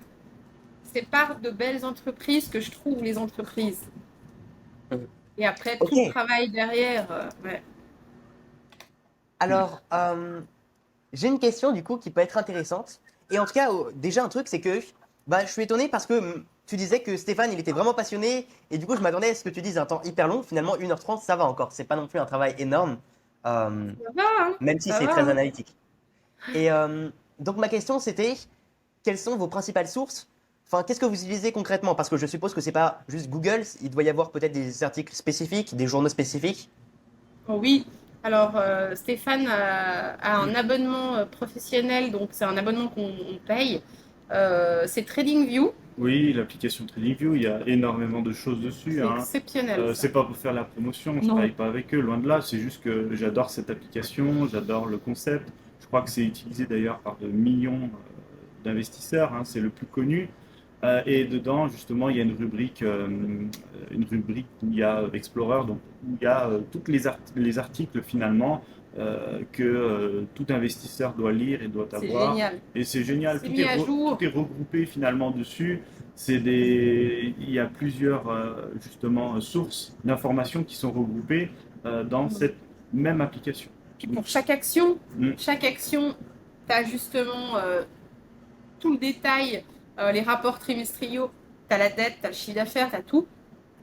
C'est par de belles entreprises que je trouve les entreprises. Et après, tout le Ok, travail derrière. Ouais. alors j'ai une question du coup qui peut être intéressante. Et en tout cas, déjà un truc, c'est que bah, je suis étonné parce que tu disais que Stéphane, il était vraiment passionné. Et du coup, je m'attendais à ce que tu dises un temps hyper long. Finalement, 1h30, ça va encore. C'est pas non plus un travail énorme, euh, Ça va, hein. même si Ça c'est va, très hein. analytique. Et donc, ma question, c'était quelles sont vos principales sources? Enfin, qu'est-ce que vous utilisez concrètement? Parce que je suppose que c'est pas juste Google. Il doit y avoir peut-être des articles spécifiques, des journaux spécifiques. Oh, oui. Alors, Stéphane a un abonnement professionnel, donc c'est un abonnement qu'on paye. C'est TradingView. Oui, l'application TradingView, il y a énormément de choses dessus. C'est Hein. exceptionnel, ça. C'est pas pour faire la promotion, je Non. travaille pas avec eux, loin de là. C'est juste que j'adore cette application, j'adore le concept. Je crois que c'est utilisé d'ailleurs par de millions d'investisseurs, hein, c'est le plus connu. Et dedans, justement, il y a une rubrique où il y a Explorer, donc où il y a tous les articles finalement que tout investisseur doit lire et doit C'est avoir. génial. Et c'est génial, C'est mis à jour. tout est regroupé finalement dessus. Il y a plusieurs justement sources d'informations qui sont regroupées dans cette même application. Puis pour chaque action, tu as justement tout le détail, les rapports trimestriaux, tu as la dette, tu as le chiffre d'affaires, tu as tout.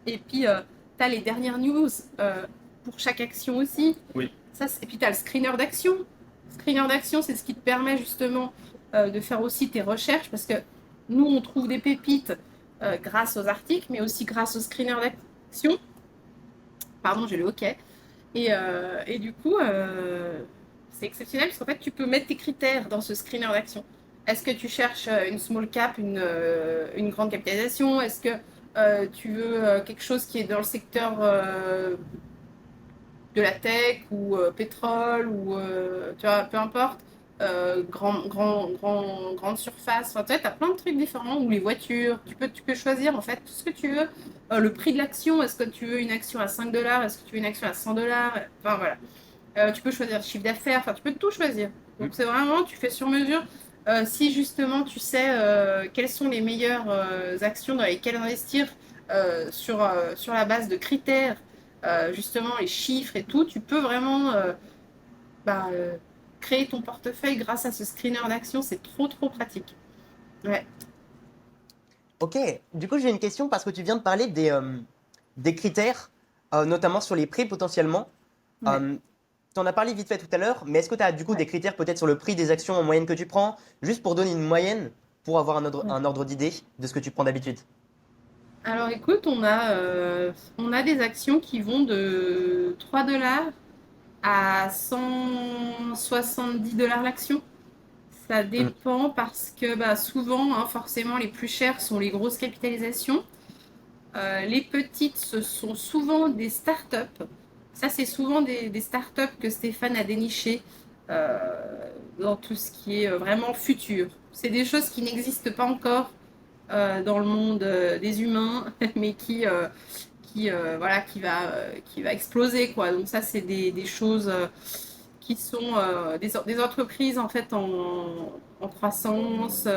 Et puis, tu as les dernières news pour chaque action aussi. Oui. Ça, et puis, tu as le screener d'action. Screener d'action, c'est ce qui te permet justement de faire aussi tes recherches parce que nous, on trouve des pépites grâce aux articles, mais aussi grâce au screener d'action. Pardon, j'ai le hockey. Et du coup, c'est exceptionnel parce qu'en fait, tu peux mettre tes critères dans ce screener d'action. Est-ce que tu cherches une small cap, une grande capitalisation? Est-ce que tu veux quelque chose qui est dans le secteur de la tech ou pétrole ou tu vois, peu importe, grande surface. Enfin, tu vois, as plein de trucs différents ou les voitures. Tu peux choisir en fait tout ce que tu veux. Le prix de l'action, est-ce que tu veux une action à 5 dollars? Est-ce que tu veux une action à 100 dollars? Enfin voilà. Tu peux choisir le chiffre d'affaires. Enfin, tu peux tout choisir. Donc c'est vraiment, tu fais sur mesure. Si justement tu sais quelles sont les meilleures actions dans lesquelles investir sur la base de critères justement les chiffres et tout, tu peux vraiment bah, créer ton portefeuille grâce à ce screener d'action. C'est trop, trop pratique. Ouais. Ok, du coup j'ai une question parce que tu viens de parler des critères, notamment sur les prix potentiellement. Ouais. Tu en as parlé vite fait tout à l'heure, mais est-ce que tu as du coup Ouais. des critères peut-être sur le prix des actions en moyenne que tu prends, juste pour donner une moyenne, pour avoir Ouais. un ordre d'idée de ce que tu prends d'habitude? Alors écoute, on a des actions qui vont de 3 dollars à 170 dollars l'action. Ça Hmm. dépend parce que bah, souvent, hein, forcément, les plus chères sont les grosses capitalisations. Les petites, ce sont souvent des startups. Ça, c'est souvent des startups que Stéphane a dénichées euh, dans tout ce qui est vraiment futur. C'est des choses qui n'existent pas encore dans le monde des humains, mais voilà, qui va exploser, quoi. Donc ça, c'est des choses qui sont des entreprises en fait en croissance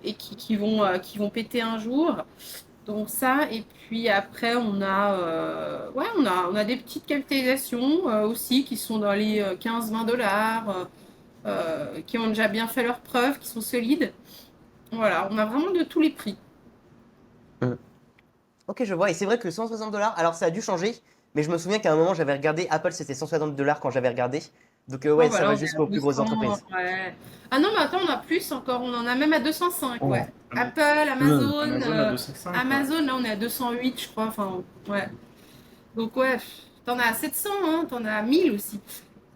et qui vont péter un jour. Donc ça, et puis après, on a des petites capitalisations aussi qui sont dans les 15-20 dollars, qui ont déjà bien fait leurs preuves, qui sont solides. Voilà, on a vraiment de tous les prix. Hmm. Ok, je vois. Et c'est vrai que 160 dollars, alors ça a dû changer, mais je me souviens qu'à un moment j'avais regardé, Apple c'était 160 dollars quand j'avais regardé. Donc Oh, ouais, ça voilà, va on est à jusqu'aux plus grosses 200, entreprises. ouais. Ah non, mais attends, on a plus encore, on en a même à 205, ouais. Oh. Apple, Hmm. Amazon, Amazon à 205, ouais. Amazon, là, on est à 208, je crois. Enfin, ouais. Donc, ouais, t'en as 700, hein, t'en as 1000 aussi.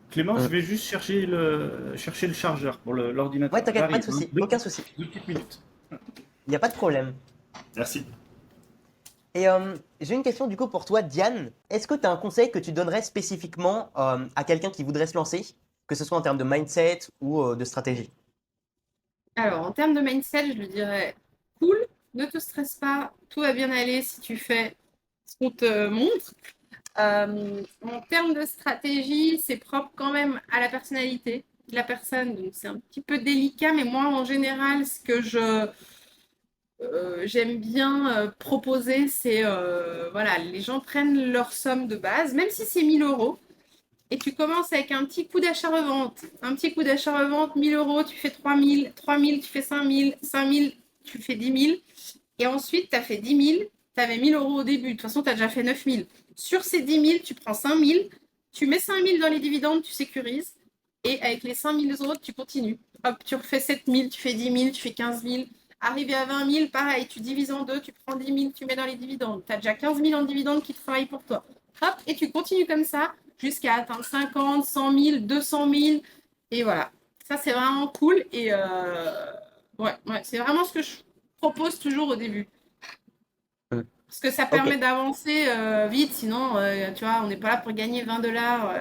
Clément, je Hmm. vais juste chercher le chargeur pour Ouais, l'ordinateur. t'inquiète, pas de J'arrive, hein. souci, aucun souci. Deux petites minutes. Il n'y a pas de problème. Merci. Et j'ai une question du coup pour toi, Diane. Est-ce que tu as un conseil que tu donnerais spécifiquement à quelqu'un qui voudrait se lancer, que ce soit en termes de mindset ou de stratégie? Alors, en termes de mindset, je lui dirais cool, ne te stresse pas, tout va bien aller si tu fais ce qu'on te montre. En termes de stratégie, c'est propre quand même à la personnalité de la personne, donc c'est un petit peu délicat, mais moi, en général, ce que j'aime bien proposer, c'est voilà, les gens prennent leur somme de base, même si c'est 1 000 euros, et tu commences avec un petit coup d'achat-revente. Un petit coup d'achat-revente, 1 000 euros, tu fais 3 000, 3 000, tu fais 5 000, 5 000, tu fais 10 000. Et ensuite, tu as fait 10 000, tu avais 1 000 euros au début. De toute façon, tu as déjà fait 9 000. Sur ces 10 000, tu prends 5 000, tu mets 5 000 dans les dividendes, tu sécurises. Et avec les 5 000 autres, tu continues. Hop, tu refais 7 000, tu fais 10 000, tu fais 15 000. Arrivé à 20 000, pareil, tu divises en deux, tu prends 10 000, tu mets dans les dividendes. Tu as déjà 15 000 en dividendes qui travaillent pour toi. Hop, et tu continues comme ça jusqu'à atteindre 50, 100 000, 200 000. Et voilà. Ça, c'est vraiment cool. Et ouais, c'est vraiment ce que je propose toujours au début. Hmm. Parce que ça Ok, permet d'avancer vite, sinon, tu vois, on n'est pas là pour gagner 20 dollars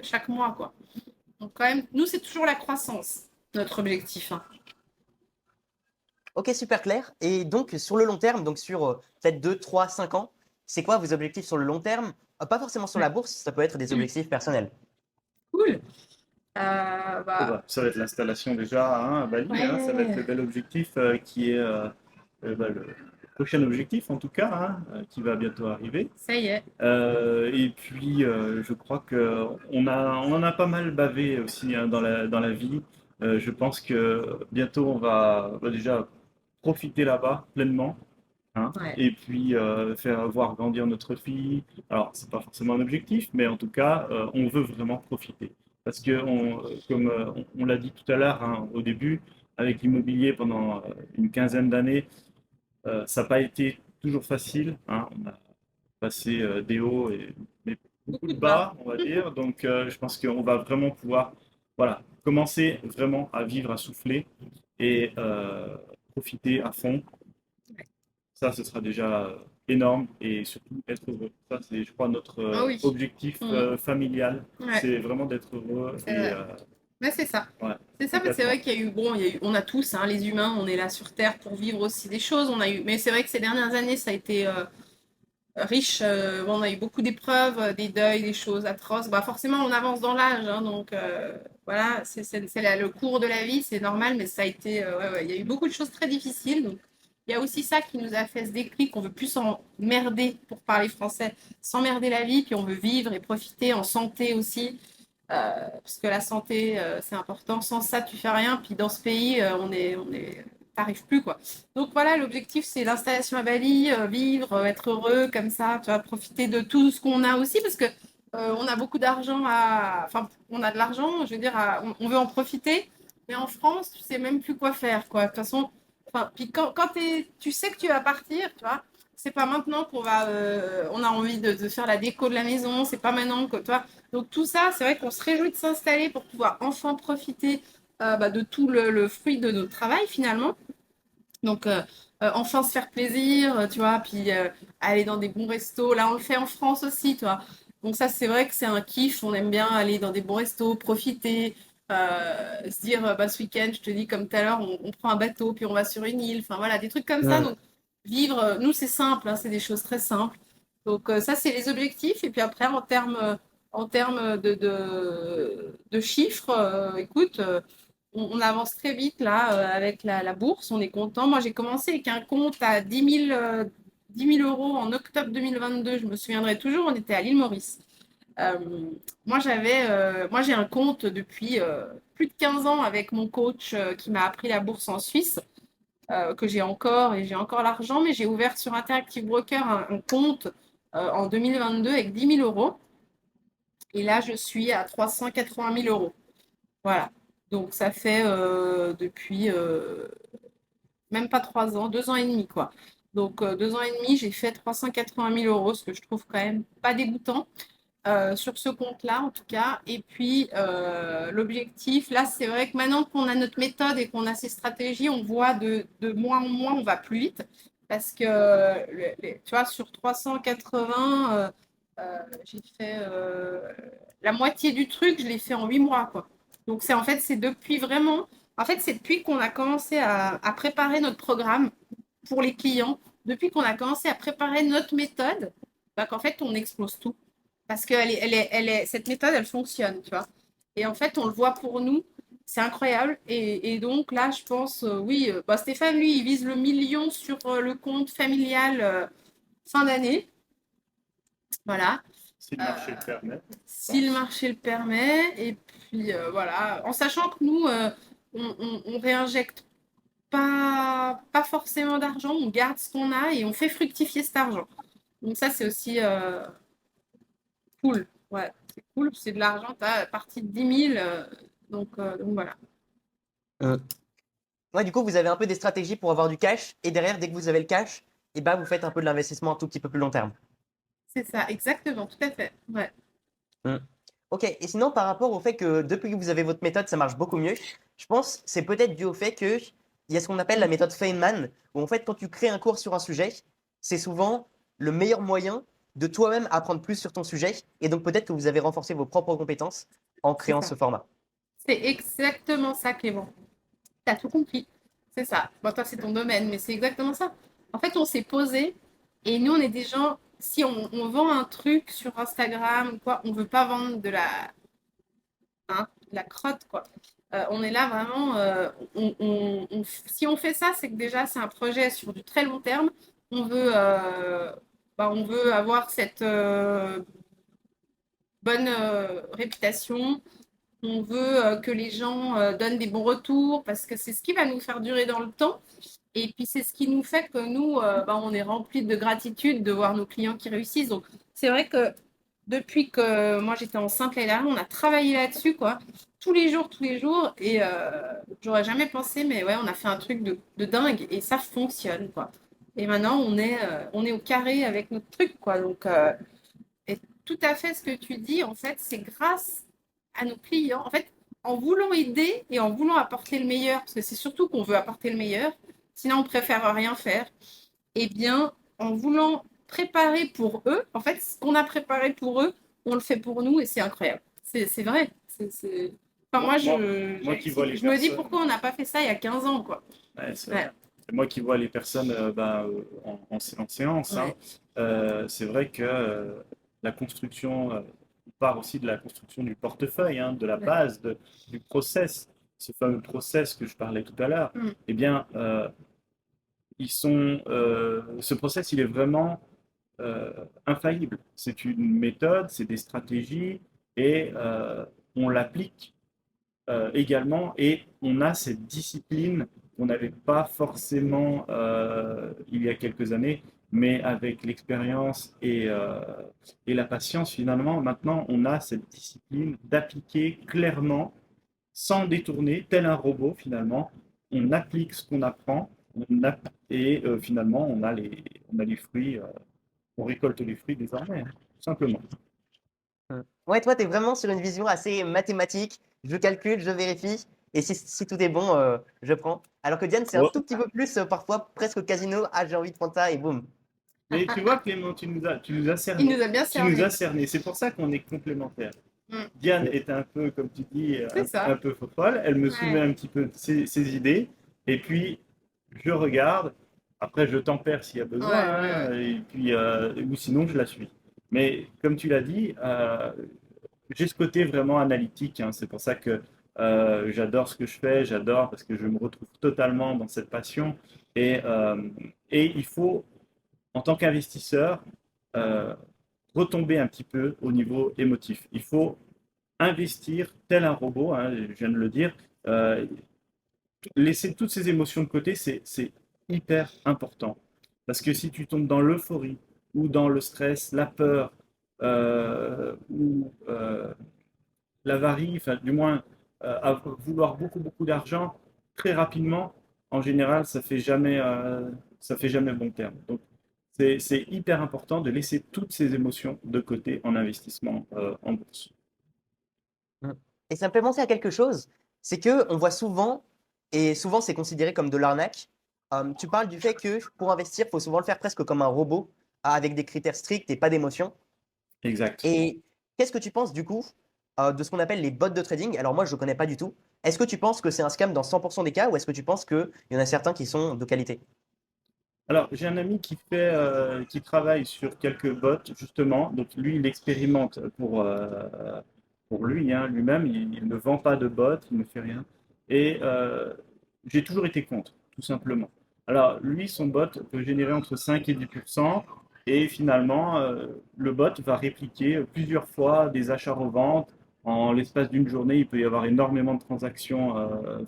chaque mois, quoi. Donc, quand même, nous, c'est toujours la croissance, notre objectif, hein. ok, super clair. Et donc sur le long terme, donc sur peut-être 2, 3, 5 ans, c'est quoi vos objectifs sur le long terme? Pas forcément sur Ouais. la bourse, ça peut être des objectifs personnels. Cool. Bah, Ça va être l'installation déjà hein, à Bali, hein. Ça va être le ouais, bel objectif qui est le prochain objectif en tout cas, hein, qui va bientôt arriver. ça y est. Et puis, je crois que on en a pas mal bavé aussi hein, dans la vie. Je pense que bientôt on va déjà profiter là-bas pleinement, hein, Ouais. et puis faire voir grandir notre fille. Alors, c'est pas forcément un objectif, mais en tout cas, on veut vraiment profiter. Parce que, comme on l'a dit tout à l'heure, hein, au début, avec l'immobilier pendant une quinzaine d'années, ça n'a pas été toujours facile, hein. On a passé des hauts et mais beaucoup Beaucoup de de bas. bas, on va dire. Donc, je pense qu'on va vraiment pouvoir, voilà, commencer vraiment à vivre, à souffler et profiter à fond. Ça, ce sera déjà énorme et surtout être heureux. Ça, c'est, je crois, notre Ah oui. objectif familial. Ouais, C'est vraiment d'être heureux c'est et vrai. Mais c'est ça. ouais, C'est ça, mais c'est complètement. vrai qu'il y a eu, bon, on a tous, hein, les humains, on est là sur Terre pour vivre aussi des choses. Mais c'est vrai que ces dernières années, ça a été riche. Bon, on a eu beaucoup d'épreuves, des deuils, des choses atroces. Bah, forcément, on avance dans l'âge, hein, donc voilà, le cours de la vie, c'est normal, mais ça a été, ouais, ouais, il y a eu beaucoup de choses très difficiles. Donc, il y a aussi ça qui nous a fait ce déclic. On veut plus s'emmerder, pour parler français, s'emmerder la vie, puis on veut vivre et profiter en santé aussi. Parce que la santé, c'est important. Sans ça, tu fais rien. Puis dans ce pays, t'arrives plus, quoi. Donc voilà, l'objectif, c'est l'installation à Bali, vivre, être heureux comme ça, tu vois, profiter de tout ce qu'on a aussi, parce que on a beaucoup d'argent enfin, on a de l'argent, je veux dire, on veut en profiter, mais en France, tu sais même plus quoi faire, quoi. De toute façon, enfin, puis quand tu sais que tu vas partir, tu vois, c'est pas maintenant on a envie de faire la déco de la maison, c'est pas maintenant que, toi. Donc tout ça, c'est vrai qu'on se réjouit de s'installer pour pouvoir enfin profiter de tout le fruit de notre travail finalement. Donc, enfin se faire plaisir, tu vois, puis aller dans des bons restos. Là, on le fait en France aussi, tu vois. Donc ça, c'est vrai que c'est un kiff. On aime bien aller dans des bons restos, profiter, se dire, bah, ce week-end, je te dis, comme tout à l'heure, on prend un bateau, puis on va sur une île. Enfin, voilà, des trucs comme ça. Hmm. Donc, vivre, nous, c'est simple, hein, c'est des choses très simples. Donc, ça, c'est les objectifs. Et puis après, en termes de chiffres, écoute, on avance très vite là avec la bourse, on est content. Moi, j'ai commencé avec un compte à 10 000 euros en octobre 2022, je me souviendrai toujours, on était à l'île Maurice. Euh, moi, j'ai un compte depuis plus de 15 ans avec mon coach qui m'a appris la bourse en Suisse, que j'ai encore et j'ai encore l'argent, mais j'ai ouvert sur Interactive Broker un compte en 2022 avec 10 000 euros. Et là, je suis à 380 000 euros. Voilà. Donc ça fait depuis même pas 3 ans, 2 ans et demi, quoi. Donc 2 ans et demi, j'ai fait 380 000 euros, ce que je trouve quand même pas dégoûtant sur ce compte-là, en tout cas. Et puis l'objectif, là, c'est vrai que maintenant qu'on a notre méthode et qu'on a ces stratégies, on voit de moins en moins, on va plus vite. Parce que, tu vois, sur 380, j'ai fait la moitié du truc, je l'ai fait en 8 mois, quoi. Donc, c'est depuis vraiment, en fait, c'est depuis qu'on a commencé à préparer notre programme pour les clients, depuis qu'on a commencé à préparer notre méthode, bah, qu'en fait, on explose tout. Parce que cette méthode, elle fonctionne, tu vois. Et en fait, on le voit pour nous, c'est incroyable. Et donc là, je pense, oui, bah, Stéphane, lui, il vise le million sur le compte familial fin d'année. Voilà. Si le marché le Euh, permet, je Si le pense. marché le permet. Et puis voilà, en sachant que nous, on réinjecte pas forcément d'argent, on garde ce qu'on a et on fait fructifier cet argent. Donc ça, c'est aussi cool. Ouais, c'est cool, c'est de l'argent, tu as parti de 10 000. Donc voilà. Hmm. Ouais, du coup, vous avez un peu des stratégies pour avoir du cash, et derrière, dès que vous avez le cash, et bah, vous faites un peu de l'investissement un tout petit peu plus long terme. C'est ça, exactement, tout à fait. Ouais. Hmm. Ok, et sinon, par rapport au fait que depuis que vous avez votre méthode, ça marche beaucoup mieux, je pense que c'est peut-être dû au fait qu'il y a ce qu'on appelle la méthode Feynman, où en fait, quand tu crées un cours sur un sujet, c'est souvent le meilleur moyen de toi-même apprendre plus sur ton sujet, et donc peut-être que vous avez renforcé vos propres compétences en C'est créant ça. ce format. C'est exactement ça, Clément. T'as tout compris. C'est ça. Bon, toi, c'est ton domaine, mais c'est exactement ça. En fait, on s'est posé et nous, on est des gens. Si on vend un truc sur Instagram ou quoi, on veut pas vendre de la crotte, quoi. On est là vraiment. Si on fait ça, c'est que déjà, c'est un projet sur du très long terme. On veut, on veut avoir cette bonne réputation. On veut que les gens donnent des bons retours parce que c'est ce qui va nous faire durer dans le temps. Et puis, c'est ce qui nous fait que nous, on est remplis de gratitude de voir nos clients qui réussissent. Donc, c'est vrai que depuis que moi j'étais enceinte l'année dernière, on a travaillé là-dessus, quoi. Tous les jours. Et j'aurais jamais pensé, mais ouais, on a fait un truc de dingue et ça fonctionne, quoi. Et maintenant, on est au carré avec notre truc, quoi. Donc, et tout à fait ce que tu dis, en fait, c'est grâce à nos clients. En fait, en voulant aider et en voulant apporter le meilleur, parce que c'est surtout qu'on veut apporter le meilleur, sinon on préfère rien faire. Eh bien, en voulant préparer pour eux, en fait, ce qu'on a préparé pour eux, on le fait pour nous et c'est incroyable. C'est vrai. Enfin, Moi, moi, moi, moi qui vois les je me dis personnes, pourquoi on n'a pas fait ça il y a 15 ans, quoi. ouais, c'est Ouais, vrai. Et moi qui vois les personnes en séance, hein, ouais, c'est vrai que la construction, on part aussi de la construction du portefeuille, hein, de la ouais. base, du process, ce fameux process que je parlais tout à l'heure. Mm, Eh bien, ce process, il est vraiment infaillible. C'est une méthode, c'est des stratégies et on l'applique également et on a cette discipline qu'on n'avait pas forcément il y a quelques années, mais avec l'expérience et la patience, finalement, maintenant, on a cette discipline d'appliquer clairement, sans détourner, tel un robot, finalement. On applique ce qu'on apprend et finalement, on a les fruits, on récolte les fruits désormais, hein, tout simplement. Ouais, toi, tu es vraiment sur une vision assez mathématique. Je calcule, je vérifie, et si tout est bon, je prends. Alors que Diane, c'est un Oh, tout petit peu plus, parfois presque au casino. Ah, j'ai envie de prendre ça, et boum. mais tu vois, Clément, tu nous as Il cerné. nous a bien Tu nous as cerné. cerné. C'est pour ça qu'on est complémentaires. Mm, Diane est un peu, comme tu dis, c'est un ça. peu folle. Elle me soumet Ouais, un petit peu ses idées. Et puis, je regarde. Après, je tempère s'il y a besoin, ouais, ouais, hein, ouais. et puis, ou sinon, je la suis. Mais comme tu l'as dit, j'ai ce côté vraiment analytique, hein. C'est pour ça que j'adore ce que je fais. J'adore parce que je me retrouve totalement dans cette passion. Et, euh, et il faut en tant qu'investisseur, euh, retomber un petit peu au niveau émotif. Il faut investir tel un robot, hein, je viens de le dire, euh, laisser toutes ces émotions de côté, c'est hyper important. Parce que si tu tombes dans l'euphorie ou dans le stress, la peur ou l'avarie, enfin du moins à vouloir beaucoup d'argent très rapidement, en général, ça fait jamais bon terme. Donc c'est hyper important de laisser toutes ces émotions de côté en investissement en bourse. Mm. Et ça me fait penser à quelque chose, c'est que on voit souvent, et souvent c'est considéré comme de l'arnaque. Tu parles du fait que pour investir, il faut souvent le faire presque comme un robot, avec des critères stricts et pas d'émotion. Exact. Et qu'est-ce que tu penses du coup de ce qu'on appelle les bots de trading? Alors moi, je ne connais pas du tout. Est-ce que tu penses que c'est un scam dans 100% des cas ou est-ce que tu penses qu'il y en a certains qui sont de qualité? Alors, j'ai un ami qui travaille sur quelques bots, justement. Donc, lui, il expérimente pour lui, hein, lui-même. Il ne vend pas de bots, il ne fait rien. Et j'ai toujours été contre, tout simplement. Alors, lui, son bot peut générer entre 5 et 10%. Et finalement, le bot va répliquer plusieurs fois des achats-reventes. En l'espace d'une journée, il peut y avoir énormément de transactions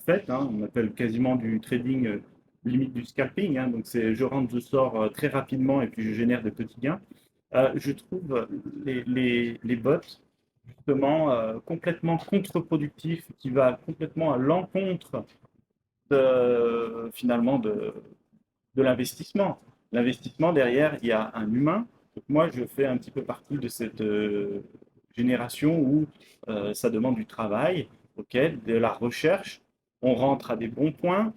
faites, hein. On appelle quasiment du trading limite du scalping, hein. Donc c'est je rentre, je sors très rapidement et puis je génère des petits gains. Je trouve les bots justement complètement contre-productifs, qui va complètement à l'encontre finalement de l'investissement. L'investissement derrière, il y a un humain. Donc moi, je fais un petit peu partie de cette génération où ça demande du travail, ok, de la recherche. On rentre à des bons points,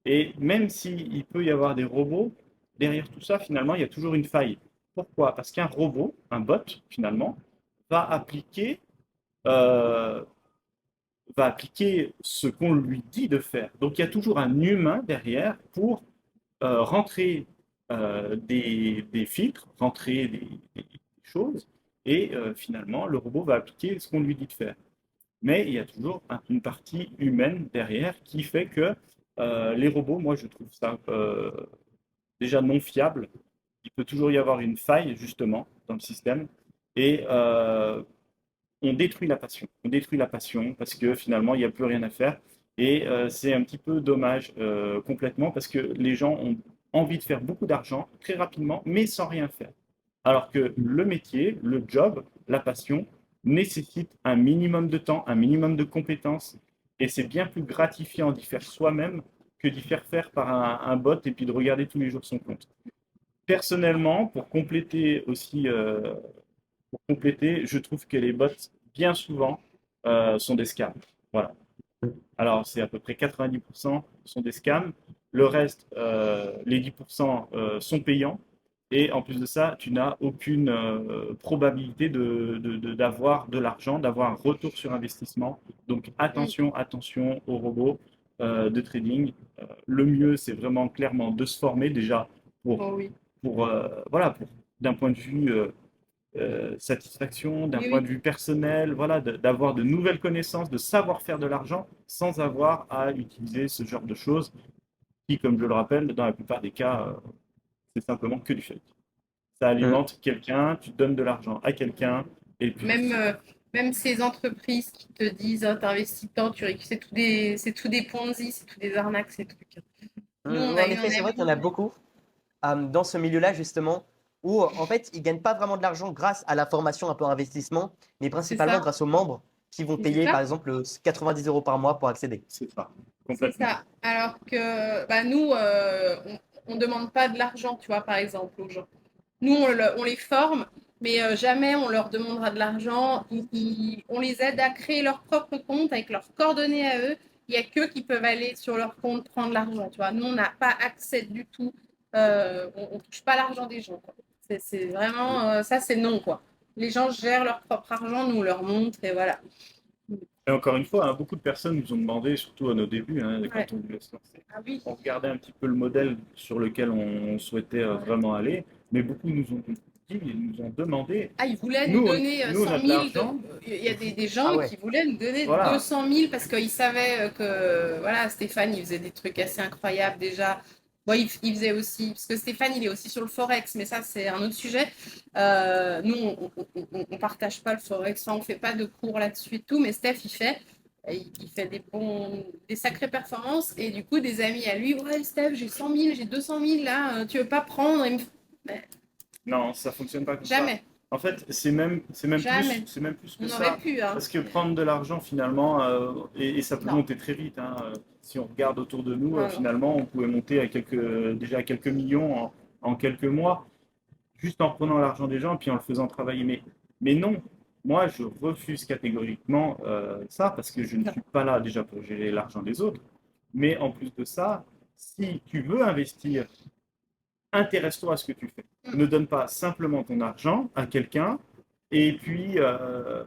et même s'il peut y avoir des robots, derrière tout ça, finalement, il y a toujours une faille. Pourquoi? Parce qu'un robot, un bot, finalement, va appliquer, euh, va appliquer ce qu'on lui dit de faire. Donc il y a toujours un humain derrière pour rentrer des filtres, rentrer des choses, et finalement, le robot va appliquer ce qu'on lui dit de faire. Mais il y a toujours une partie humaine derrière qui fait que les robots, moi je trouve ça déjà non fiable. Il peut toujours y avoir une faille justement dans le système et on détruit la passion. On détruit la passion parce que finalement il n'y a plus rien à faire et c'est un petit peu dommage complètement parce que les gens ont envie de faire beaucoup d'argent très rapidement mais sans rien faire. Alors que le métier, le job, la passion nécessite un minimum de temps, un minimum de compétences. Et c'est bien plus gratifiant d'y faire soi-même que d'y faire faire par un bot et puis de regarder tous les jours son compte. Personnellement, pour compléter, je trouve que les bots, bien souvent, sont des scams. Voilà. Alors, c'est à peu près 90% sont des scams. Le reste, les 10% sont payants. Et en plus de ça, tu n'as aucune probabilité d'avoir de l'argent, d'avoir un retour sur investissement. Donc Mm. attention, attention aux robots de trading. Le mieux, c'est vraiment clairement de se former déjà pour, Oh oui. voilà, d'un point de vue satisfaction, d'un Oui, point de oui. vue personnel, voilà, d'avoir de nouvelles connaissances, de savoir faire de l'argent sans avoir à utiliser ce genre de choses qui, comme je le rappelle, dans la plupart des cas, c'est simplement que du fake. Ça Mm. alimente quelqu'un, tu donnes de l'argent à quelqu'un, et puis Même, même ces entreprises qui te disent, ah, t'investis tant, c'est tout des Ponzi, c'est tout des arnaques, ces trucs. Nous, on Ouais, a en eu effet, un c'est vrai qu'il y en ami. a beaucoup dans ce milieu-là, justement, où en fait, ils gagnent pas vraiment de l'argent grâce à la formation un peu investissement, mais C'est principalement ça, grâce aux membres qui vont c'est payer, par ça, exemple, 90 € par mois pour accéder. c'est ça, c'est complètement. ça. Alors que bah, nous, on demande pas de l'argent, tu vois, par exemple, aux gens. Nous, on les forme, mais jamais on leur demandera de l'argent. On les aide à créer leur propre compte avec leurs coordonnées à eux. Il n'y a qu'eux qui peuvent aller sur leur compte prendre l'argent. Tu vois. Nous, on n'a pas accès du tout. On ne touche pas l'argent des gens. Quoi. C'est vraiment, ça, c'est non. Quoi. Les gens gèrent leur propre argent, nous, on leur montre et voilà. Et encore une fois, hein, beaucoup de personnes nous ont demandé, surtout à nos débuts, hein, Ouais. quand on voulait se lancer, Ah oui. on regardait un petit peu le modèle sur lequel on souhaitait vraiment aller, mais beaucoup nous ont dit, ils nous ont demandé, Ah, ils voulaient nous nous, donner nous on a 100 de 000. l'argent, Il y a des Ah gens ouais. qui voulaient nous donner voilà, 200 000 parce qu'ils savaient que voilà, Stéphane, il faisait des trucs assez incroyables déjà. Bon, il faisait aussi, parce que Stéphane, il est aussi sur le Forex, mais ça, c'est un autre sujet. Nous, on partage pas le Forex, enfin, on fait pas de cours là-dessus et tout, mais Steph, il fait des sacrées performances et du coup, des amis à lui, ouais, Steph, j'ai 100 000, j'ai 200 000 là, tu veux pas prendre? Mais non, ça fonctionne pas comme ça. jamais, En fait, jamais. c'est même plus que On aurait ça. pu, hein. Parce que prendre de l'argent, finalement, et ça peut Non, monter très vite, hein, si on regarde autour de nous, non, non. finalement, on pouvait monter à déjà à quelques millions en quelques mois, juste en prenant l'argent des gens et puis en le faisant travailler. Mais non, moi, je refuse catégoriquement ça parce que je ne Non. suis pas là déjà pour gérer l'argent des autres. Mais en plus de ça, si tu veux investir, intéresse-toi à ce que tu fais. Mm. Ne donne pas simplement ton argent à quelqu'un et puis, euh,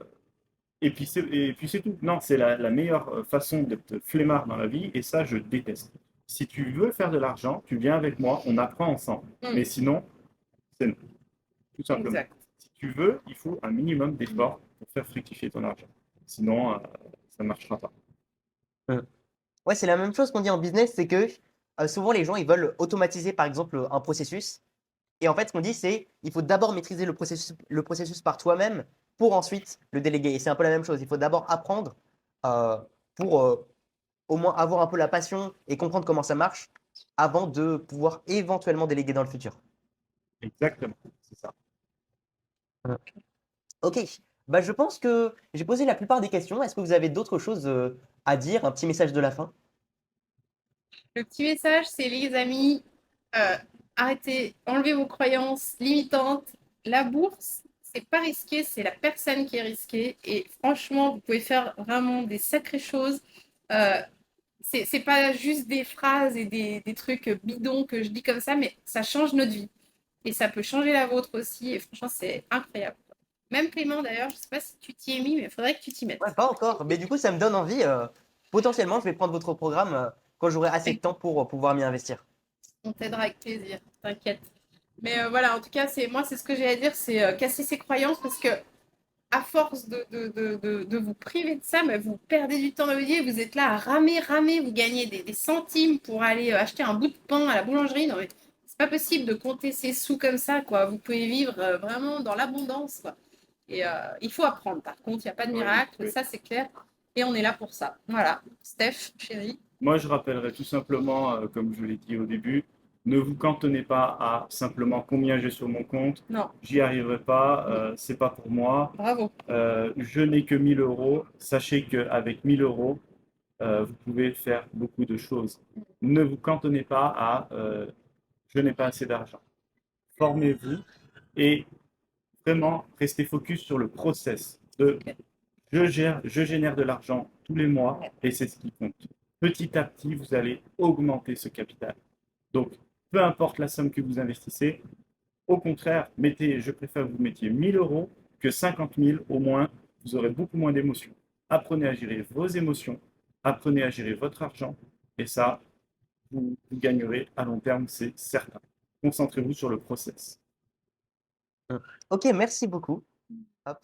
et puis c'est tout. Non, c'est la meilleure façon d'être flemmard dans la vie et ça, je déteste. Si tu veux faire de l'argent, tu viens avec moi, on apprend ensemble. Mm. Mais sinon, c'est non, tout simplement. Exact. Si tu veux, il faut un minimum d'efforts pour faire fructifier ton argent. Sinon, ça ne marchera pas. Mm. Ouais, c'est la même chose qu'on dit en business, c'est que souvent les gens ils veulent automatiser par exemple un processus. Et en fait, ce qu'on dit, c'est il faut d'abord maîtriser le processus par toi-même pour ensuite le déléguer. Et c'est un peu la même chose. Il faut d'abord apprendre euh, pour au moins avoir un peu la passion et comprendre comment ça marche avant de pouvoir éventuellement déléguer dans le futur. Exactement, c'est ça. Mm. Ok, bah, je pense que j'ai posé la plupart des questions. Est-ce que vous avez d'autres choses à dire, un petit message de la fin? Le petit message, c'est les amis, euh, arrêtez, enlevez vos croyances limitantes. La bourse, c'est pas risqué, c'est la personne qui est risquée. Et franchement, vous pouvez faire vraiment des sacrées choses. Euh, c'est pas juste des phrases et des trucs bidons que je dis comme ça, mais ça change notre vie. Et ça peut changer la vôtre aussi. Et franchement, c'est incroyable. Même Clément, d'ailleurs, je sais pas si tu t'y es mis, mais il faudrait que tu t'y Ouais, mettes. pas encore. Mais du coup, ça me donne envie. Potentiellement, je vais prendre votre programme quand j'aurai assez de temps pour pouvoir m'y investir. On t'aidera avec plaisir, t'inquiète. Mais voilà, en tout cas, c'est ce que j'ai à dire, c'est casser ses croyances parce que à force de vous priver de ça, bah, vous perdez du temps dans votre vie, vous êtes là à ramer, ramer, vous gagnez des centimes pour aller acheter un bout de pain à la boulangerie. Non, mais c'est pas possible de compter ses sous comme ça, quoi. Vous pouvez vivre vraiment dans l'abondance, quoi. Et il faut apprendre, par contre, il n'y a pas de Oui, miracle, oui. ça c'est clair. Et on est là pour ça. Voilà. Steph, chérie. Moi, je rappellerai tout simplement, comme je l'ai dit au début, Ne vous cantonnez pas à simplement combien j'ai sur mon compte, Non, j'y arriverai pas, c'est pas pour moi, bravo. je n'ai que 1000 euros. Sachez qu'avec 1000 euros, vous pouvez faire beaucoup de choses. Ne vous cantonnez pas à je n'ai pas assez d'argent. Formez-vous et vraiment restez focus sur le process de Ok. je génère de l'argent tous les mois et c'est ce qui compte. Petit à petit, vous allez augmenter ce capital. Donc, peu importe la somme que vous investissez, au contraire, je préfère que vous mettiez 1000 euros que 50 000 au moins, vous aurez beaucoup moins d'émotions. Apprenez à gérer vos émotions, apprenez à gérer votre argent et ça, vous gagnerez à long terme, c'est certain. Concentrez-vous sur le process. Ok, merci beaucoup. Hop.